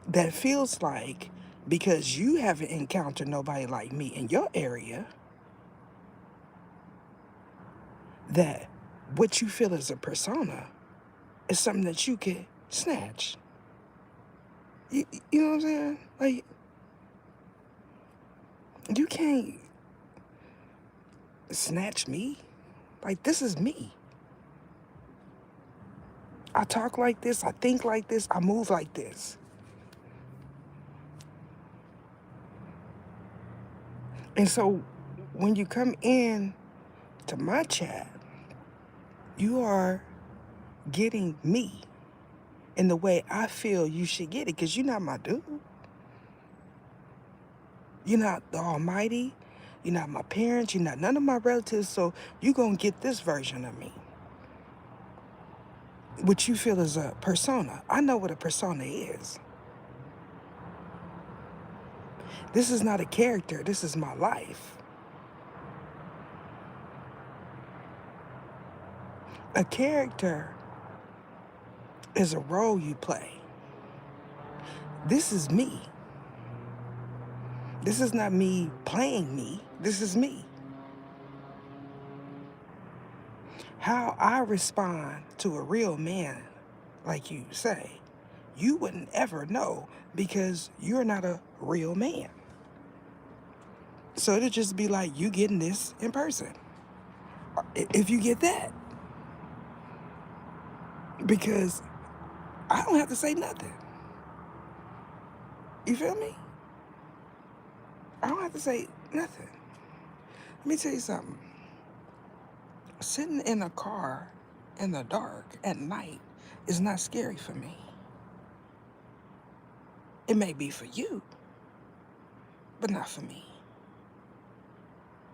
that feels like because you haven't encountered nobody like me in your area, that what you feel as a persona is something that you can snatch. You know what I'm saying? Like, you can't snatch me. Like, this is me. I talk like this, I think like this, I move like this. And so when you come in to my chat, you are getting me in the way I feel you should get it, because you're not my dude. You're not the Almighty. You're not my parents. You're not none of my relatives. So you're going to get this version of me, which you feel is a persona. I know what a persona is. This is not a character. This is my life. A character is a role you play. This is me. This is not me playing me. This is me. How I respond to a real man, like you say, you wouldn't ever know because you're not a real man. So it'll just be like you getting this in person. If you get that. Because I don't have to say nothing. You feel me? I don't have to say nothing. Let me tell you something. Sitting in a car in the dark at night is not scary for me. It may be for you, but not for me.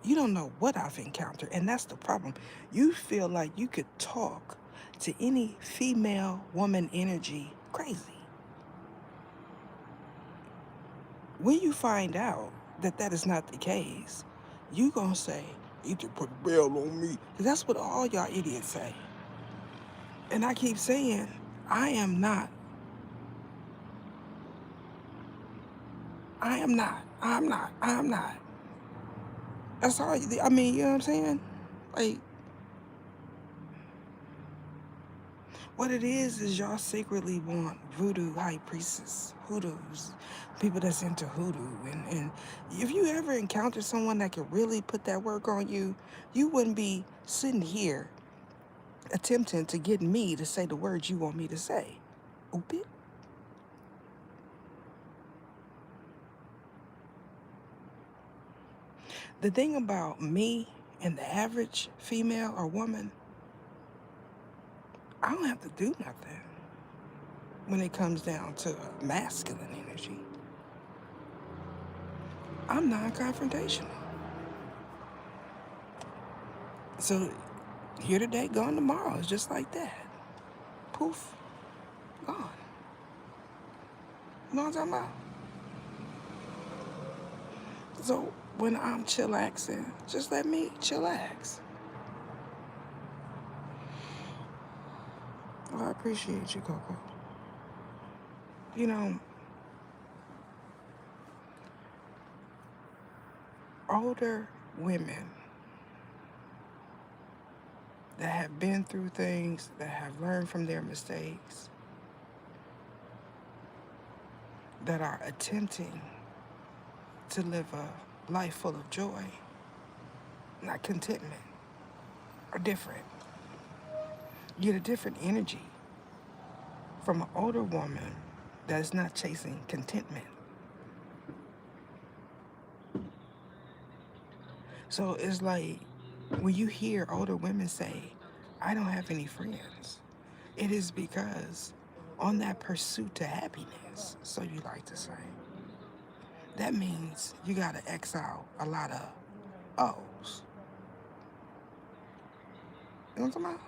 You don't know what I've encountered, and that's the problem. You feel like you could talk to any female woman energy crazy. When you find out that that is not the case, you gonna say, you can put a bell on me. 'Cause that's what all y'all idiots say. And I keep saying, I am not. I am not. I'm not. I'm not. That's all. I mean, you know what I'm saying? Like, what it is y'all secretly want voodoo high priestess, hoodoos, people that's into hoodoo. And if you ever encounter someone that can really put that work on you, you wouldn't be sitting here attempting to get me to say the words you want me to say. Oop. The thing about me and the average female or woman, I don't have to do nothing when it comes down to masculine energy. I'm non-confrontational. So here today, gone tomorrow. It's just like that. Poof, gone. You know what I'm talking about? So when I'm chillaxing, just let me chillax. Well, I appreciate you, Coco. You know, older women that have been through things, that have learned from their mistakes, that are attempting to live a life full of joy, not contentment, are different. You get a different energy from an older woman that is not chasing contentment. So it's like when you hear older women say, I don't have any friends, it is because on that pursuit to happiness, so you like to say, that means you gotta X out a lot of O's. You know what I'm talking about?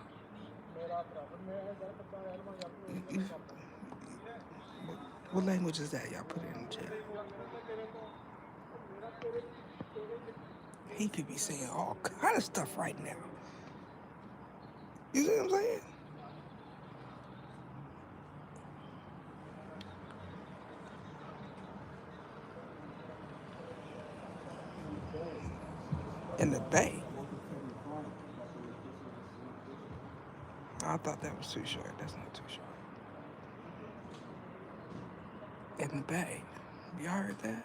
What language is that? Y'all put it in the chat. He could be saying all kind of stuff right now. You see what I'm saying? In the Bay. I thought that was too short. That's not too short. In the Bay. Y'all heard that?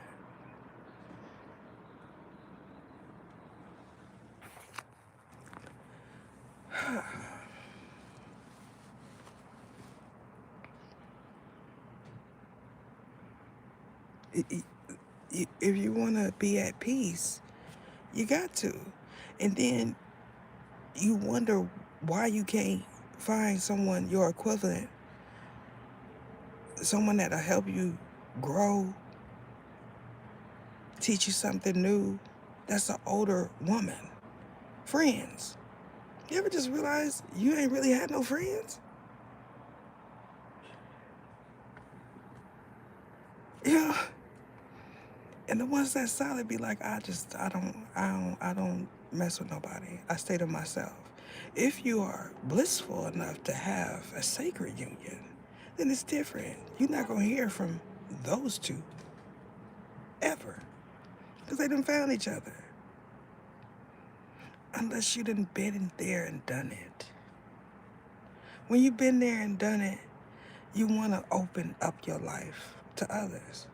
If you want to be at peace, you got to. And then you wonder why you can't find someone, your equivalent, someone that'll help you grow teach you something new. That's an older woman. Friends. You ever just realize you ain't really had no friends? Yeah. And the ones that solid be like, I don't mess with nobody. I stay to myself. If you are blissful enough to have a sacred union, then it's different. You're not gonna hear from those two ever, because they done found each other. Unless you done been in there and done it. When you've been there and done it, you wanna open up your life to others.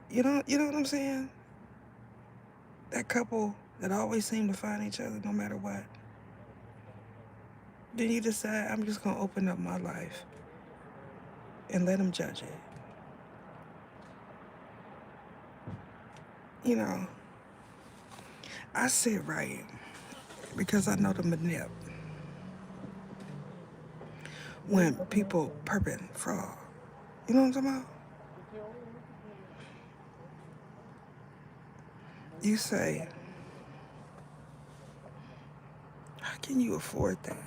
You know what I'm saying? That couple that always seem to find each other no matter what. Then you decide, I'm just gonna open up my life and let them judge it. You know, I sit right because I know the manip. When people perping fraud. You know what I'm talking about? You say, how can you afford that?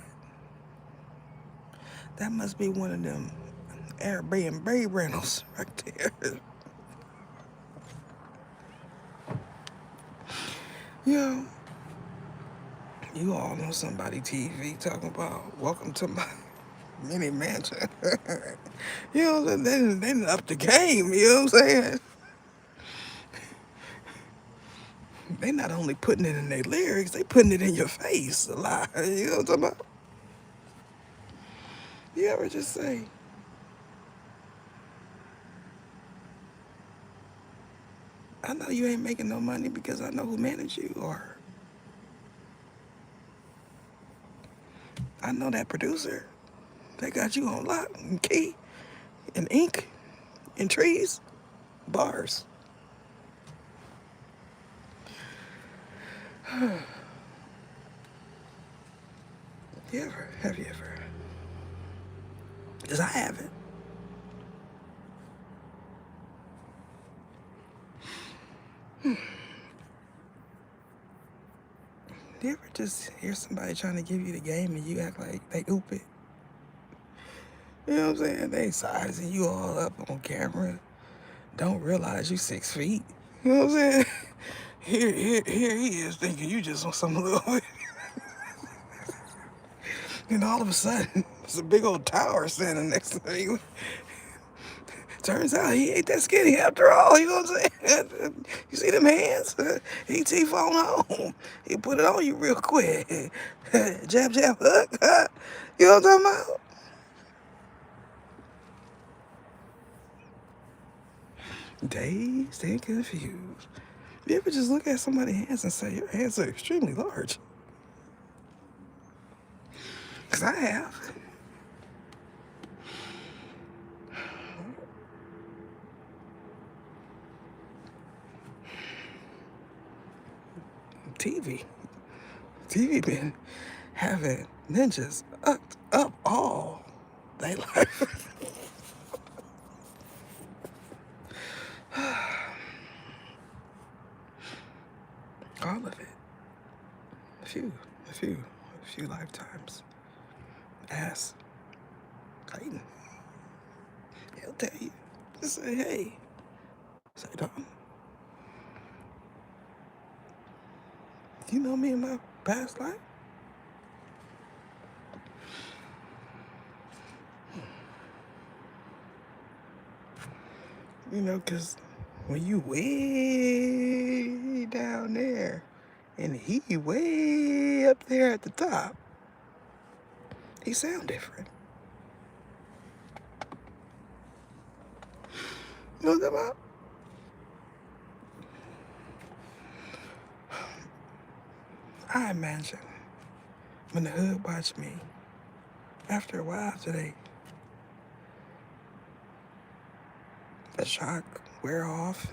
That must be one of them Airbnb rentals right there. You know, you all know somebody TV talking about, welcome to my mini mansion. You know what I'm saying? They done up the game, you know what I'm saying? They not only putting it in their lyrics, they putting it in your face a lot. You know what I'm talking about? You ever just say, I know you ain't making no money because I know who managed you, or I know that producer that got you on lock and key and ink and trees, bars. Have you ever? Because I haven't. You ever just hear somebody trying to give you the game and you act like they oop it? You know what I'm saying? They sizing you all up on camera. Don't realize you 6 feet. You know what I'm saying? Here he is thinking you just on some little bit. And all of a sudden, there's a big old tower standing next to you. Turns out he ain't that skinny after all. You know what I'm saying? You see them hands? E.T. phone home. He put it on you real quick. Jab, jab, hook. You know what I'm talking about? Dazed and confused. You ever just look at somebody's hands and say, your hands are extremely large? Because I have. TV. TV been having ninjas up all they life. All of it. A few lifetimes. Ask Clayton. He'll tell you. Just say, hey. Say, Don, you know me in my past life? You know, because when you way down there and he way up there at the top, he sound different. You know what I'm talking about? I imagine when the hood watched me, after a while today, the shock wear off.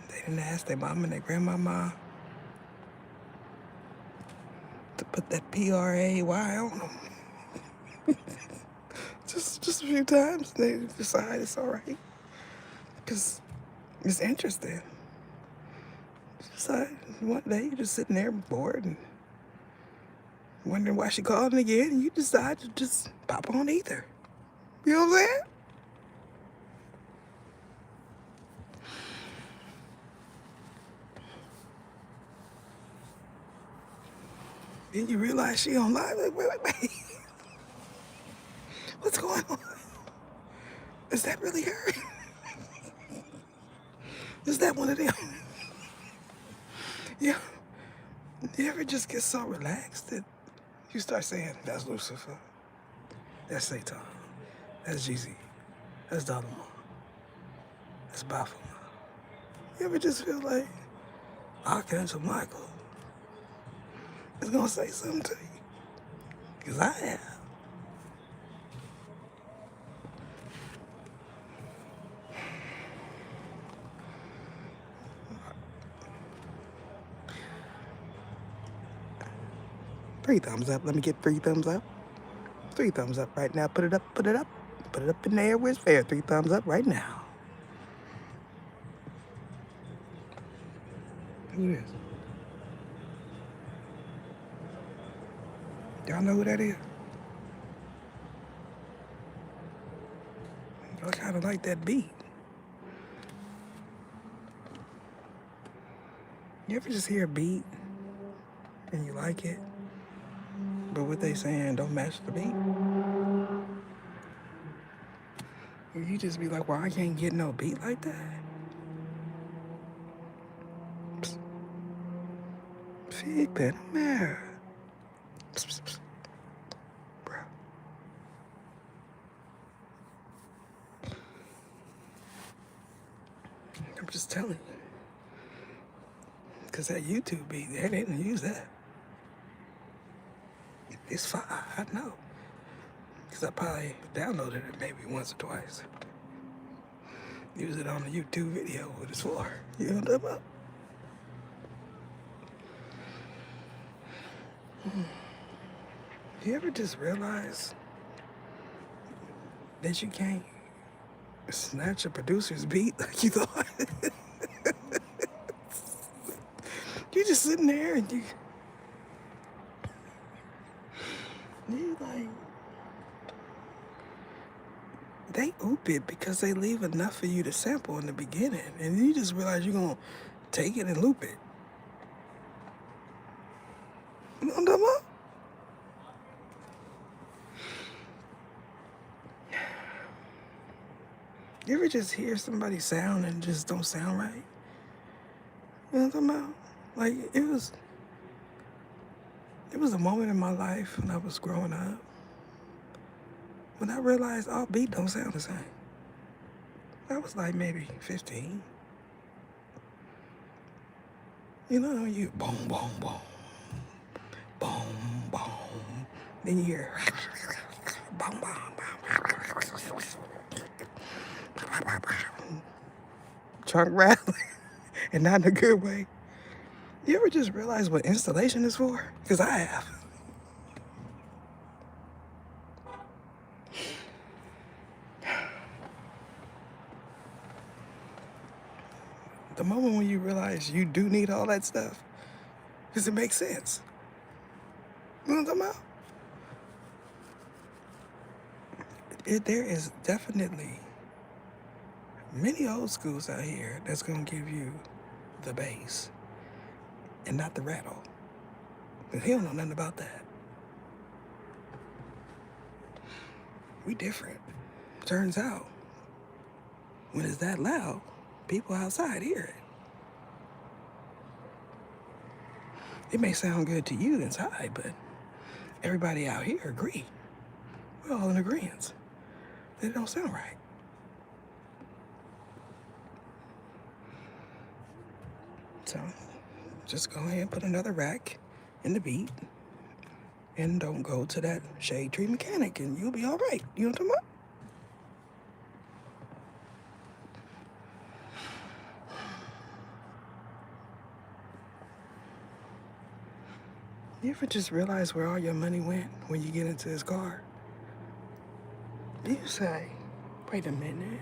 They didn't ask their mom and their grandmama to put that PRAY on them. just a few times, they decide it's all right. Because It's interesting. So one day you're just sitting there bored and wondering why she called again, and you decide to just pop on Ether. You know what I'm saying? Then you realize she on live. Like, wait. What's going on? Is that really her? Is that one of them? Yeah. You ever just get so relaxed that you start saying, that's Lucifer, that's Satan, that's GZ, that's Dharma, that's Baphomet. You ever just feel like Archangel Michael is gonna say something to you? Because I have. 3 thumbs up. Let me get 3 thumbs up. 3 thumbs up right now. Put it up, put it up. Put it up in the air where it's fair. 3 thumbs up right now. Who is? Y'all know who that is? I kind of like that beat. You ever just hear a beat and you like it, but what they saying don't match the beat? Or you just be like, well, I can't get no beat like that. Psst. Fig pen, man. Bro. I'm just telling you. Because that YouTube beat, they didn't use that. It's fine, I know. Because I probably downloaded it maybe once or twice. Use it on a YouTube video what it's for. You know what I'm talking about? You ever just realize that you can't snatch a producer's beat like you thought? You just sitting there and you like, they oop it because they leave enough for you to sample in the beginning, and you just realize you're gonna take it and loop it. You know what I'm talking about? You ever just hear somebody sound and just don't sound right? You know what I'm talking about? Like, it was a moment in my life when I was growing up when I realized all beat don't sound the same. I was like maybe 15. You know, you boom, boom, boom, boom, boom. Then you hear boom, boom, boom. Trunk rattling, and not in a good way. You ever just realize what installation is for? Because I have. The moment when you realize you do need all that stuff, because it makes sense. You know what I'm talking about? There is definitely many old schools out here that's going to give you the bass and not the rattle. Because he don't know nothing about that. We different. Turns out, when it's that loud, people outside hear it. It may sound good to you inside, but everybody out here agree. We're all in agreement that it don't sound right. So, just go ahead and put another rack in the beat and don't go to that shade tree mechanic and you'll be all right. You know what I'm talking about? You ever just realize where all your money went when you get into his car? You say, wait a minute.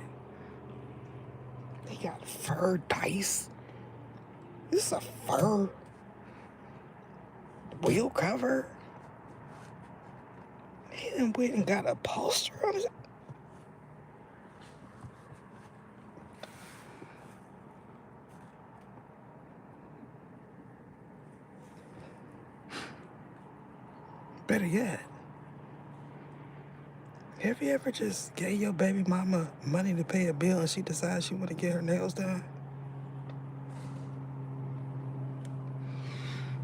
They got fur dice. This is a fur wheel cover. He done went and got a poster on it. Better yet, have you ever just gave your baby mama money to pay a bill and she decides she want to get her nails done?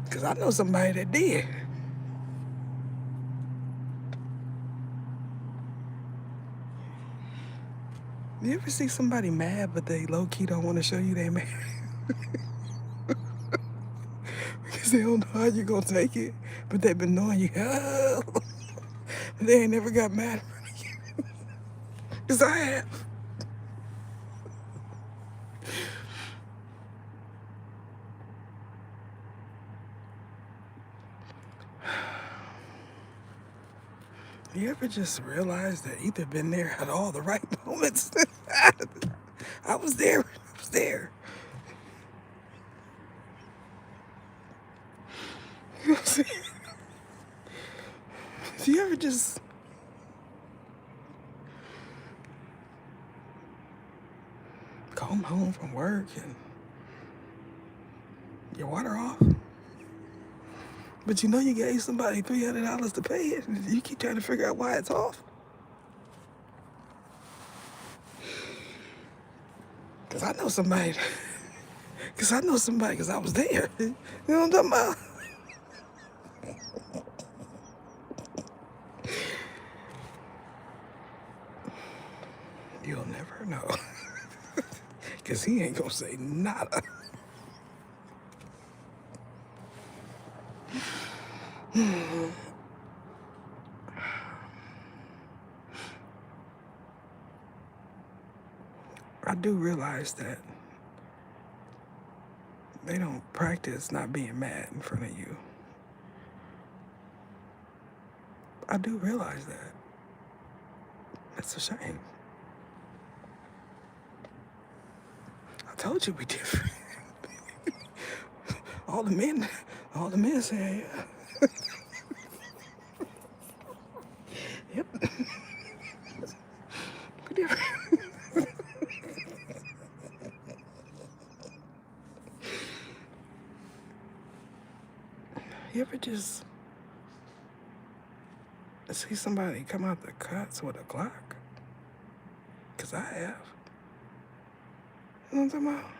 Because I know somebody that did. You ever see somebody mad but they low-key don't want to show you they mad? Because they don't know how you gonna take it, but they've been knowing you. Oh, but they ain't never got mad at you. Because I have. You ever just realize that Ether been there at all the right moments? I was there. I was there. You know what I'm saying? Do you ever just come home from work and your water off? But you know you gave somebody $300 to pay it, and you keep trying to figure out why it's off? Because I know somebody. Because I know somebody, because I was there. You know what I'm talking about? You'll never know. Because he ain't going to say nada. I do realize that they don't practice not being mad in front of you. I do realize that. That's a shame. I told you we different. all the men say, yeah. Yep. We different. You ever just see somebody come out the cuts with a Glock? Because I have. You know what I'm talking about?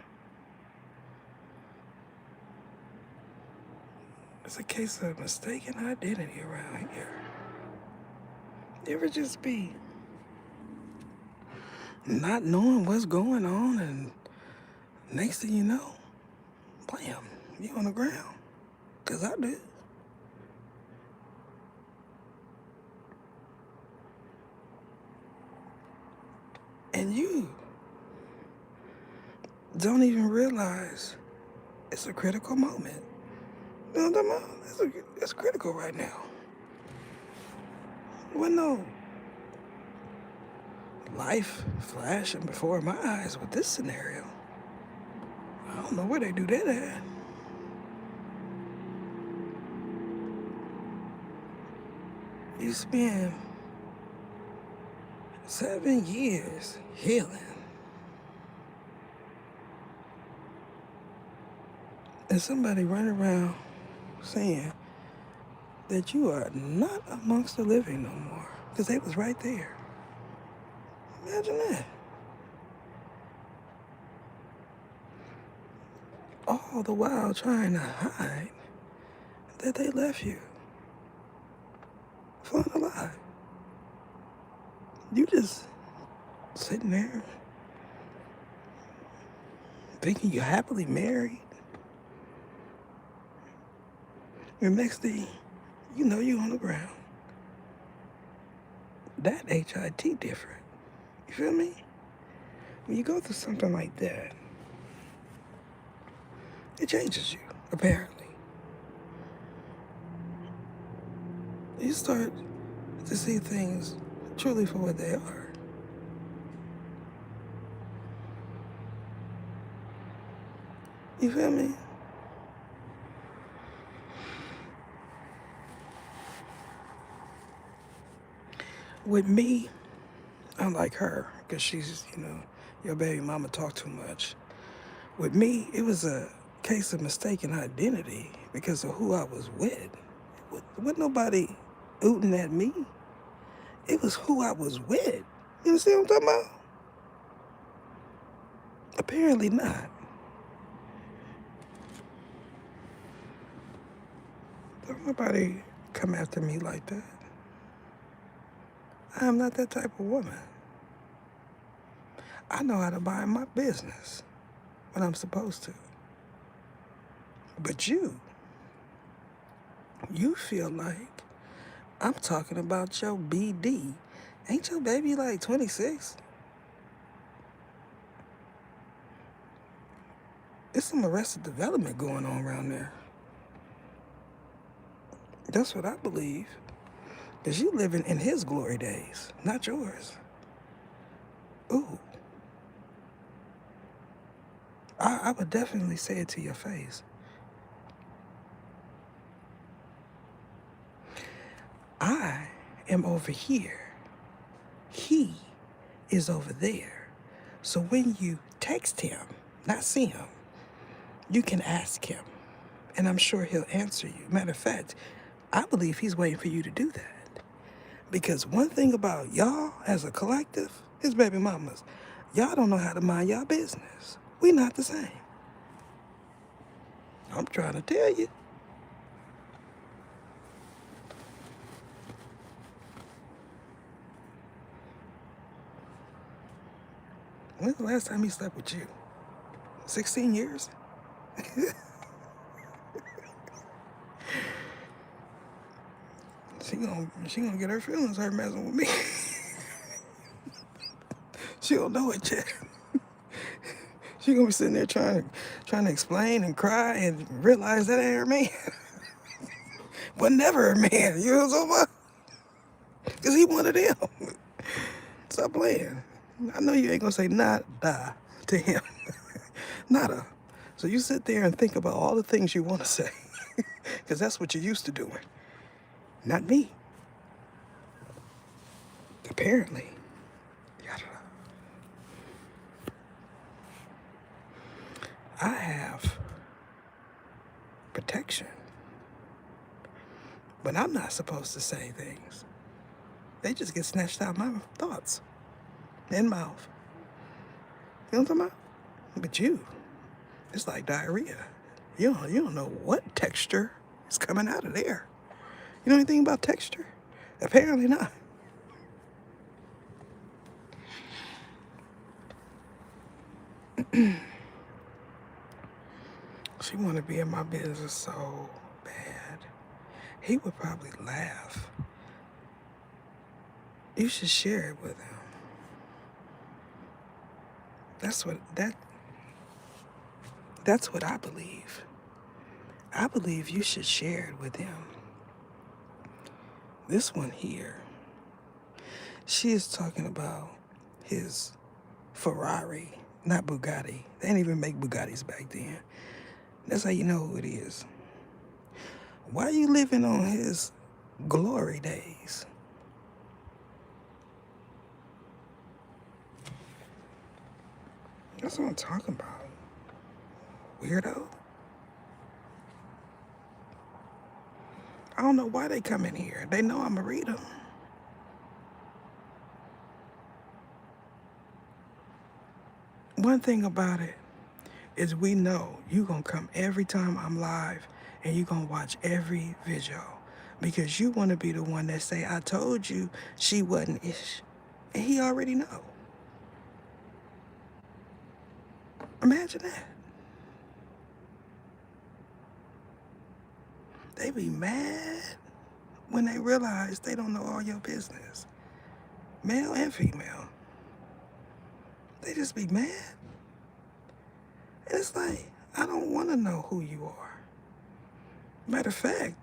It's a case of mistaken identity around here. You ever just be not knowing what's going on, and next thing you know, blam, you on the ground? Because I do. And you don't even realize it's a critical moment. You know what I'm talking about? It's critical right now. Well, no life flashing before my eyes with this scenario. I don't know where they do that at. You spend 7 years healing, and somebody running around saying that you are not amongst the living no more, because they was right there. Imagine that. All the while trying to hide that they left you flying alive. You just sitting there thinking you're happily married. And next thing you know, you're on the ground. That HIT different. You feel me? When you go through something like that, it changes you, apparently. You start to see things truly for what they are. You feel me? With me, unlike her, because she's, your baby mama talk too much. With me, it was a case of mistaken identity because of who I was with. With nobody ooting at me. It was who I was with. You see what I'm talking about? Apparently not. Don't nobody come after me like that. I am not that type of woman. I know how to mind my business when I'm supposed to. But you feel like I'm talking about your BD. Ain't your baby like 26? There's some arrested development going on around there. That's what I believe. Because you living in his glory days, not yours. Ooh. I would definitely say it to your face. I am over here. He is over there. So when you text him, not see him, you can ask him. And I'm sure he'll answer you. Matter of fact, I believe he's waiting for you to do that. Because one thing about y'all as a collective, his baby mamas, y'all don't know how to mind y'all business. We not the same. I'm trying to tell you. When's the last time he slept with you? 16 years? She gonna get her feelings hurt messing with me. She don't know it yet. She gonna be sitting there trying to explain and cry and realize that ain't her man. But never her man. You know what I'm talking about? Because he one of them. Stop playing. I know you ain't gonna say nada to him. Nada. So you sit there and think about all the things you want to say. Because that's what you're used to doing. Not me. Apparently. I have protection. But I'm not supposed to say things. They just get snatched out of my thoughts and mouth. You know what I'm talking about? But you, it's like diarrhea. You don't know what texture is coming out of there. You know anything about texture? Apparently not. She want to be in my business so bad. He would probably laugh. You should share it with him. That's what I believe. I believe you should share it with him. This one here, she is talking about his Ferrari, not Bugatti. They didn't even make Bugattis back then. That's how you know who it is. Why are you living on his glory days? That's what I'm talking about. Weirdo. I don't know why they come in here. They know I'm going to read them. One thing about it is we know you going to come every time I'm live and you going to watch every video because you want to be the one that say, I told you she wasn't ish. And he already know. Imagine that. They be mad when they realize they don't know all your business. Male and female. They just be mad. And it's like, I don't want to know who you are. Matter of fact,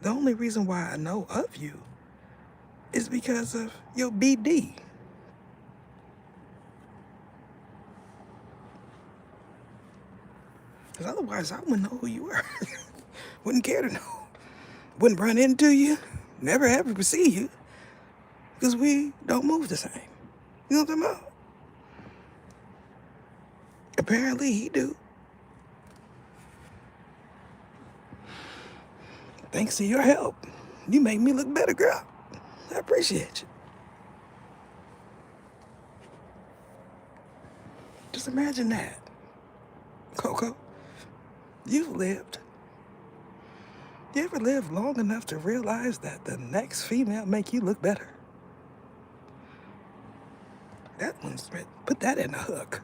the only reason why I know of you is because of your BD. Because otherwise, I wouldn't know who you were. Wouldn't care to know. Wouldn't run into you. Never ever see you. Because we don't move the same. You know what I'm talking about? Apparently, he do. Thanks to your help, you make me look better, girl. I appreciate you. Just imagine that. Coco, you've lived. You ever lived long enough to realize that the next female make you look better? That one's, put that in a hook.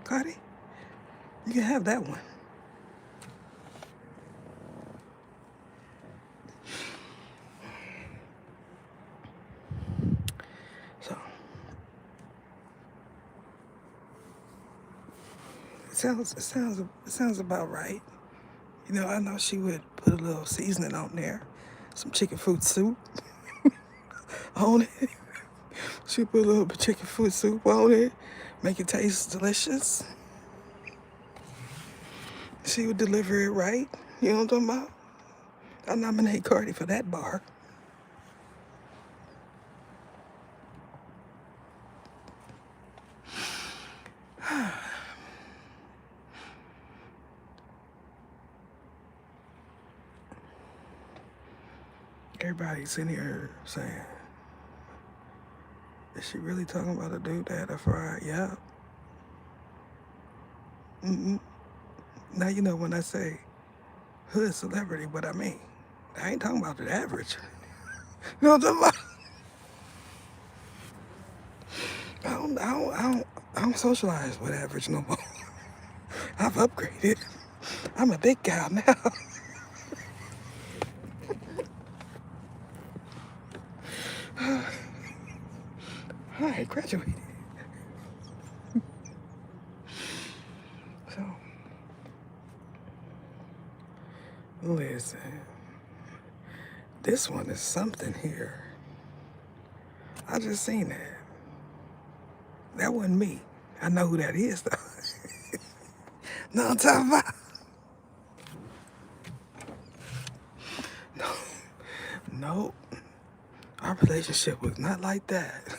Cardi, you can have that one. So, it sounds about right. You know, I know she would put a little seasoning on there, some chicken food soup on it. She put a little chicken food soup on it, make it taste delicious. She would deliver it right. You know what I'm talking about? I nominate Cardi for that bar. Everybody's in here saying, is she really talking about a dude that had a fry? Yeah. Now you know when I say hood celebrity, what I mean. I ain't talking about the average. You know what I'm talking about? I don't socialize with average no more. I've upgraded. I'm a big guy now. I graduated. So, listen, this one is something here. I just seen that. That wasn't me. I know who that is, though. No, I'm talking about. No, our relationship was not like that,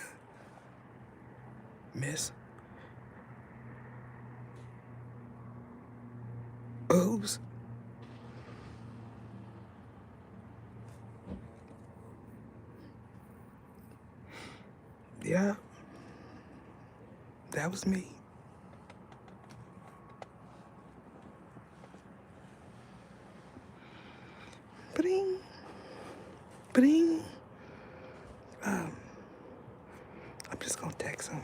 Miss. Oops. Yeah, that was me. Bring, bring. I'm just gonna text him.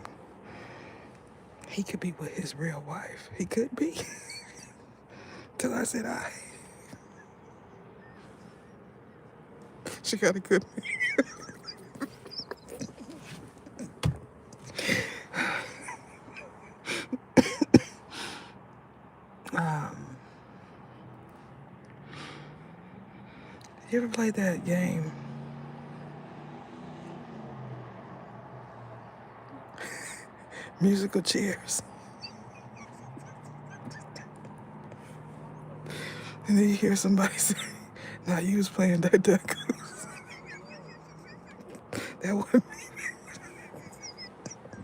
He could be with his real wife. He could be. Till I said I. She got a good me. You ever played that game? Musical chairs. And then you hear somebody say, "Now you was playing that duck goose." That wasn't me.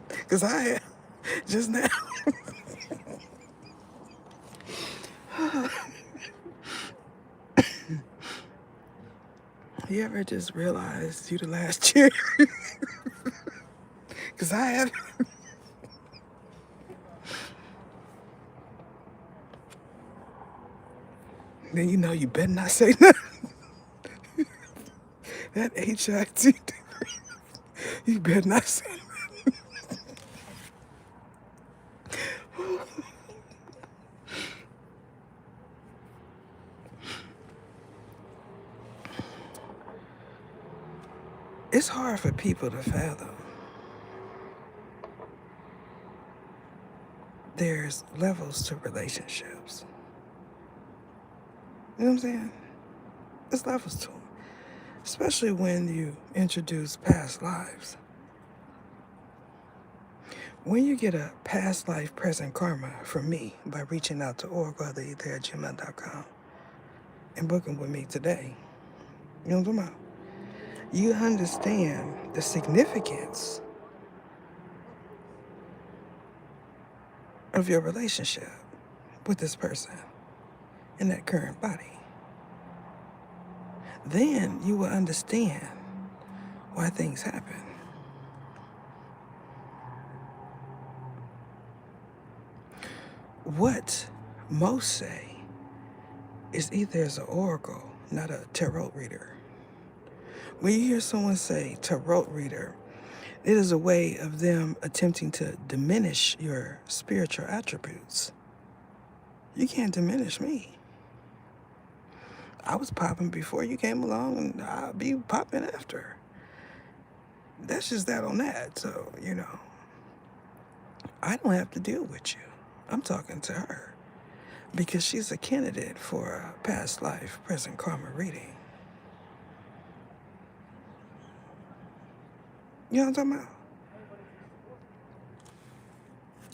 Because I am just now. You ever just realized you the last chair? Because I have. Then you know you better not say nothing. That HIT. You better not say nothing. It's hard for people to fathom. There's levels to relationships. You know what I'm saying? There's levels to them. Especially when you introduce past lives. When you get a past life, present karma from me by reaching out to oracleotherether@gmail.com and booking with me today, you know what I'm talking about? You understand the significance of your relationship with this person in that current body. Then you will understand why things happen. What most say is either as an oracle, not a tarot reader. When you hear someone say tarot reader, it is a way of them attempting to diminish your spiritual attributes. You can't diminish me. I was popping before you came along, and I'll be popping after. That's just that on that. So, I don't have to deal with you. I'm talking to her because she's a candidate for a past life, present karma reading. You know what I'm talking about?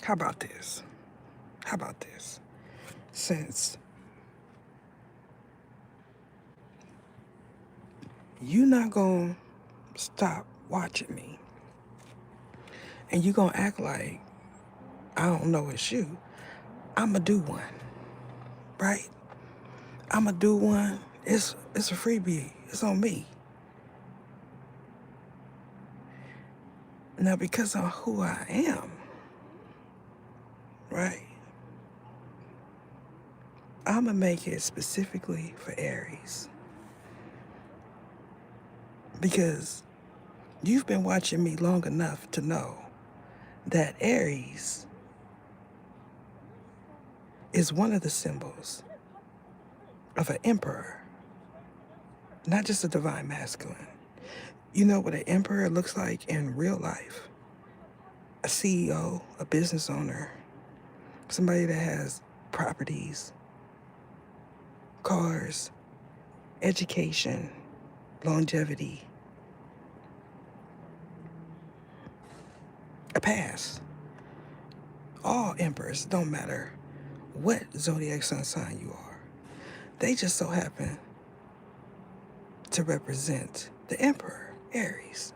How about this? Since you're not going to stop watching me and you're going to act like I don't know it's you, I'm going to do one, right? I'm going to do one. It's a freebie. It's on me. Now, because of who I am, right, I'm going to make it specifically for Aries. Because you've been watching me long enough to know that Aries is one of the symbols of an emperor, not just a divine masculine. You know what an emperor looks like in real life? A CEO, a business owner, somebody that has properties, cars, education, longevity, a past. All emperors, don't matter what zodiac sun sign you are, they just so happen to represent the emperor, Aries.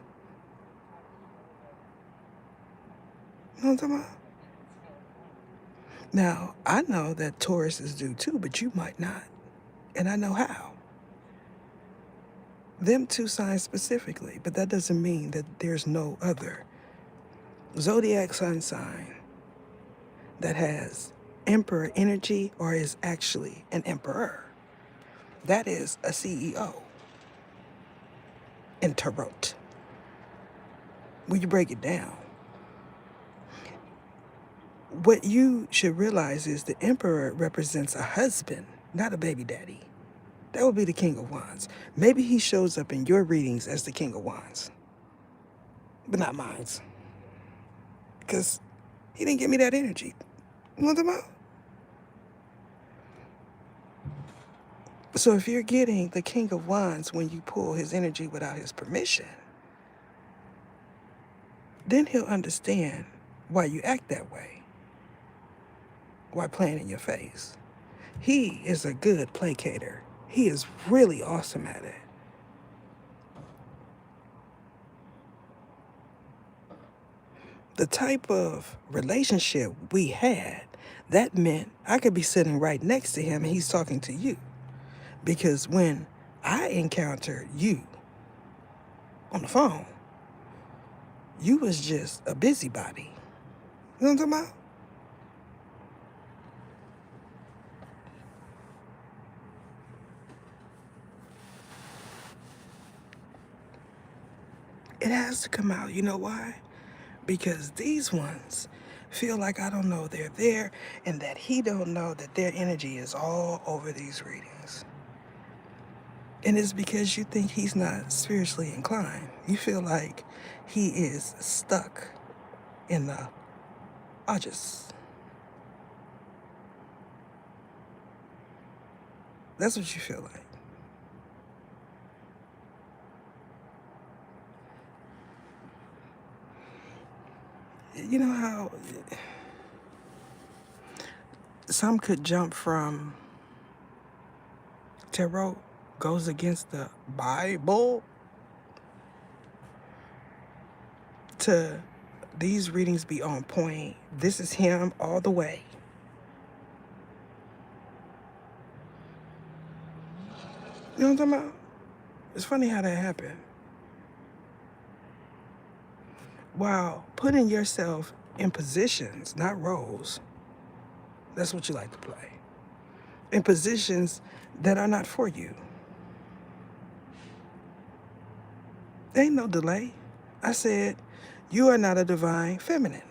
You know what I'm talking about? Now, I know that Tauruses do too, but you might not. And I know how. Them two signs specifically, but that doesn't mean that there's no other zodiac sun sign that has emperor energy or is actually an emperor. That is a CEO in tarot. When you break it down, what you should realize is the emperor represents a husband, not a baby daddy. That would be the King of Wands. Maybe he shows up in your readings as the King of Wands, but not mine. Because he didn't give me that energy. You know what I'm talking about? So if you're getting the King of Wands when you pull his energy without his permission, then he'll understand why you act that way, why playing in your face. He is a good placater. He is really awesome at it. The type of relationship we had, that meant I could be sitting right next to him and he's talking to you. Because when I encountered you on the phone, you was just a busybody. You know what I'm talking about? It has to come out. You know why? Because these ones feel like I don't know they're there and that he don't know that their energy is all over these readings. And it's because you think he's not spiritually inclined. You feel like he is stuck in the August. That's what you feel like. You know how some could jump from tarot goes against the Bible to these readings be on point. This is him all the way. You know what I'm talking about? It's funny how that happened. While putting yourself in positions, not roles, that's what you like to play, in positions that are not for you. There ain't no delay. I said, you are not a divine feminine.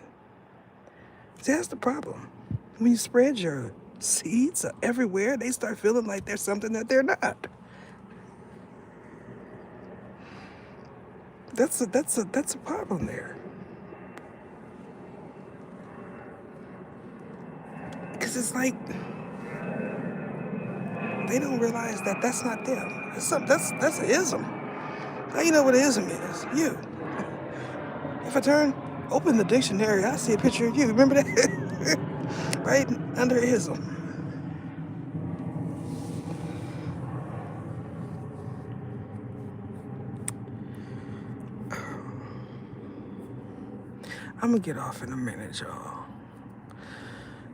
See, that's the problem. When you spread your seeds everywhere, they start feeling like they're something that they're not. That's a problem there. Because it's like they don't realize that that's not them. That's an ism. How you know what an ism is? You. If I open the dictionary, I see a picture of you. Remember that? Right under ism. I'm gonna get off in a minute, y'all.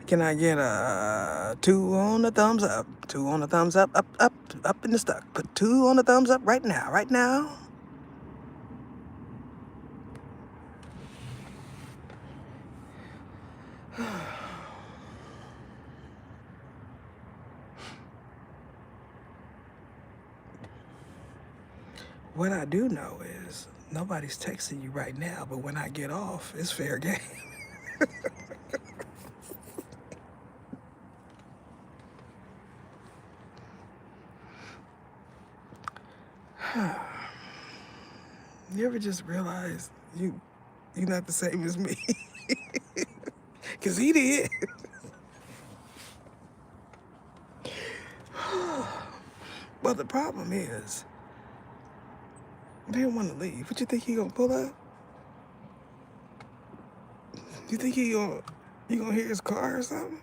Can I get a 2 on the thumbs up? 2 on the thumbs up, up in the stuck. Put 2 on the thumbs up right now, right now. What I do know is nobody's texting you right now, but when I get off, it's fair game. You ever just realize you're not the same as me? Because he did. Well, the problem is, they don't want to leave. What you think he gonna pull up? You think you gonna hear his car or something?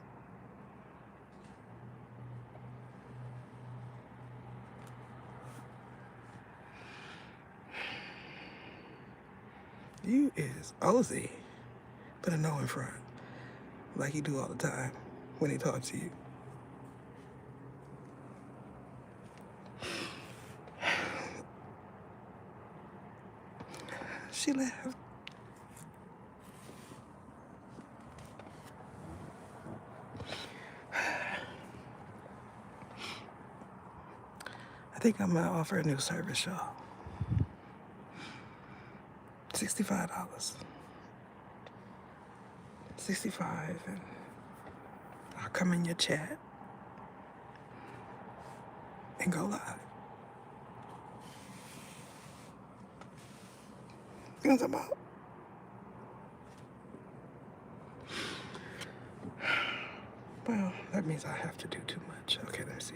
You is Ozzy. Put a no in front, like he do all the time when he talks to you. She left. I think I'm gonna offer a new service, y'all. $65. 65, and I'll come in your chat and go live. You know what I'm talking about? Well, that means I have to do too much. Okay, let me see.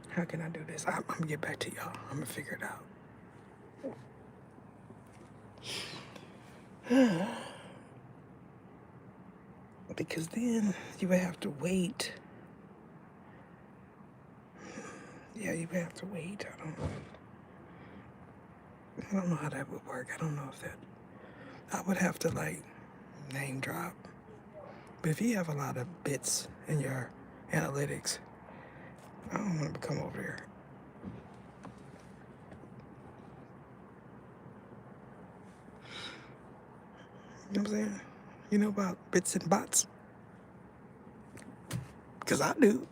How can I do this? I'm gonna get back to y'all. I'm gonna figure it out. Because then you would have to wait. Yeah, you would have to wait. I don't know how that would work. I don't know if that. I would have to like name drop. But if you have a lot of bits in your analytics, I don't want to come over there. You know what I'm saying? You know about bits and bots? Because I do.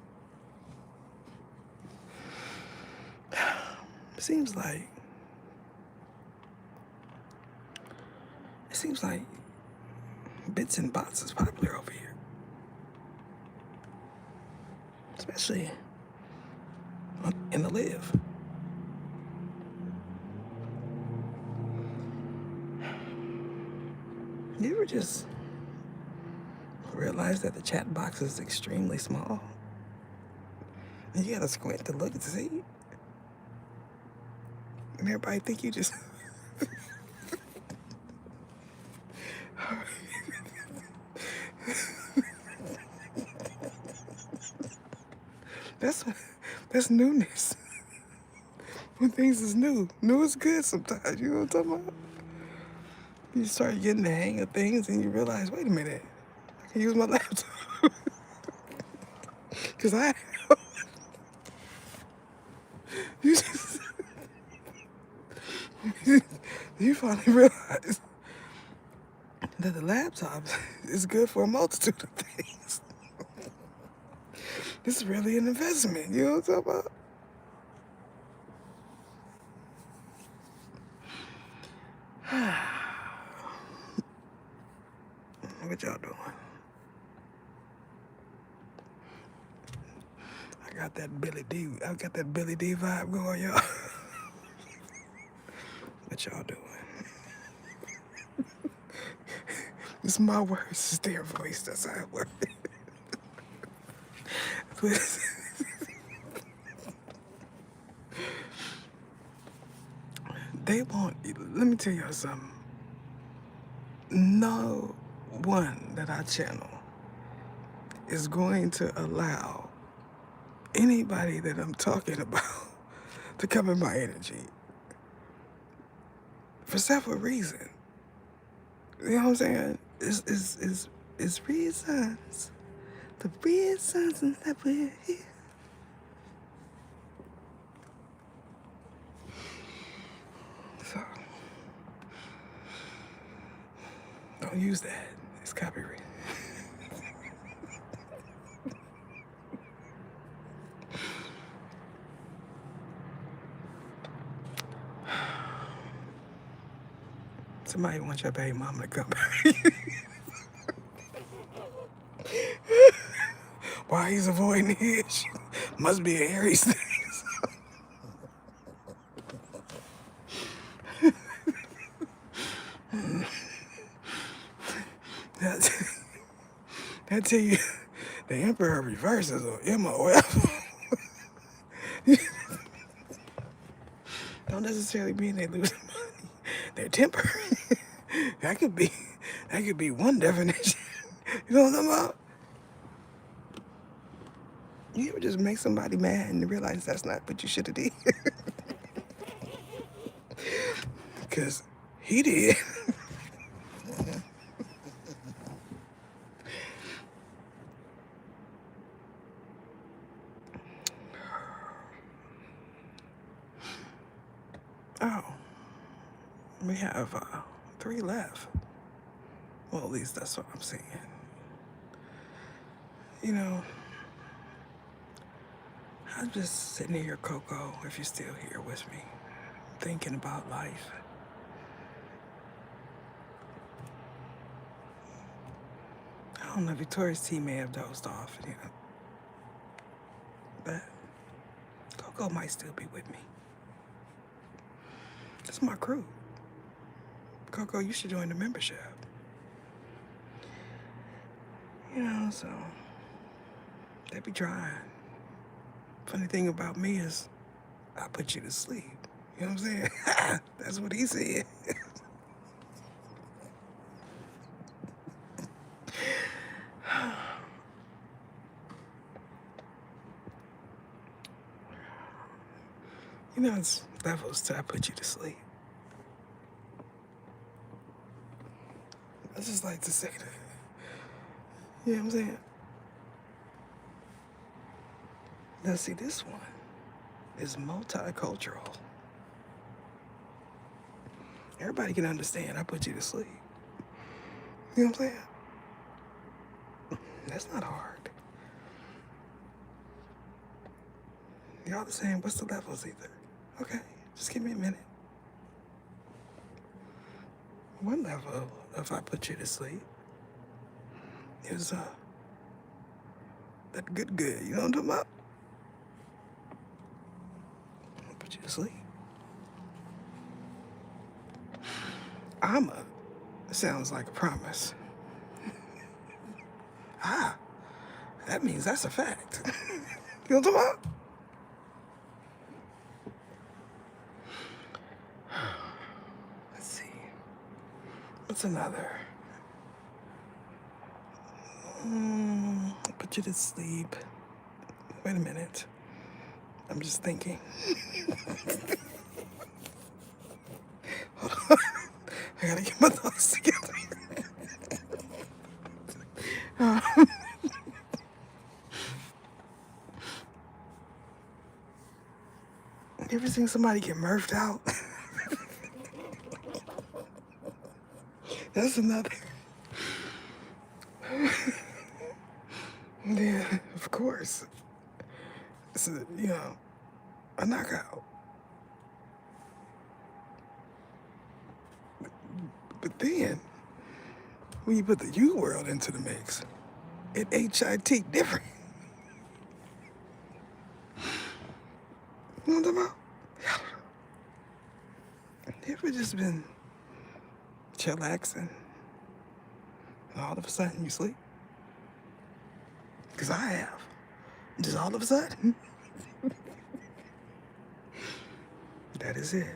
It seems like bits and bots is popular over here. Especially in the live. You ever just realize that the chat box is extremely small? And you gotta squint to look and see. And everybody think you just That's that's newness. When things is new. New is good sometimes, you know what I'm talking about? You start getting the hang of things and you realize, wait a minute, I can use my laptop. Cause you just, you finally realize that the laptop is good for a multitude of things. This is really an investment, you know what I'm talking about? What y'all doing? I got that Billy D vibe going, y'all. What y'all doing? It's my words, it's their voice, that's how it works. They want, let me tell y'all something. No one that I channel is going to allow anybody that I'm talking about to come in my energy for several reasons. You know what I'm saying? It's reasons. The reasons that we're here. So, don't use that. It's copyright. Somebody wants your baby mama to come back. Why he's avoiding the issue? Must be an Aries thing. I tell you, the Emperor reverses or MOF. Don't necessarily mean they lose money. They're temporary. that could be one definition. You know what I'm talking about? You ever just make somebody mad and realize that's not what you should have did? Because he did. Oh, we have 3 left. Well, at least that's what I'm saying. You know, I'm just sitting here, Coco, if you're still here with me, thinking about life. I don't know, Victoria's team may have dozed off, you know, but Coco might still be with me. It's my crew. Coco, you should join the membership. You know, so they be trying. Funny thing about me is I put you to sleep. You know what I'm saying? That's what he said. You know, it's levels to I put you to sleep. I just like to say that. You know what I'm saying? Now, see, this one is multicultural. Everybody can understand I put you to sleep. You know what I'm saying? That's not hard. Y'all the same. What's the levels either? Okay, just give me a minute. One level, if I put you to sleep, is that good, you know what I'm talking about? I'll put you to sleep. I'ma sounds like a promise. That means that's a fact. You know what I'm talking about? Let's see. What's another put you to sleep. Wait a minute. I'm just thinking. I gotta get my thoughts together. You ever seen somebody get murphed out? That's another. Yeah, of course. It's a knockout. But then, when you put the U world into the mix, it HIT different. You know what I'm talking about? You ever just been chillaxing and all of a sudden you sleep? Because I have. Just all of a sudden. That is it.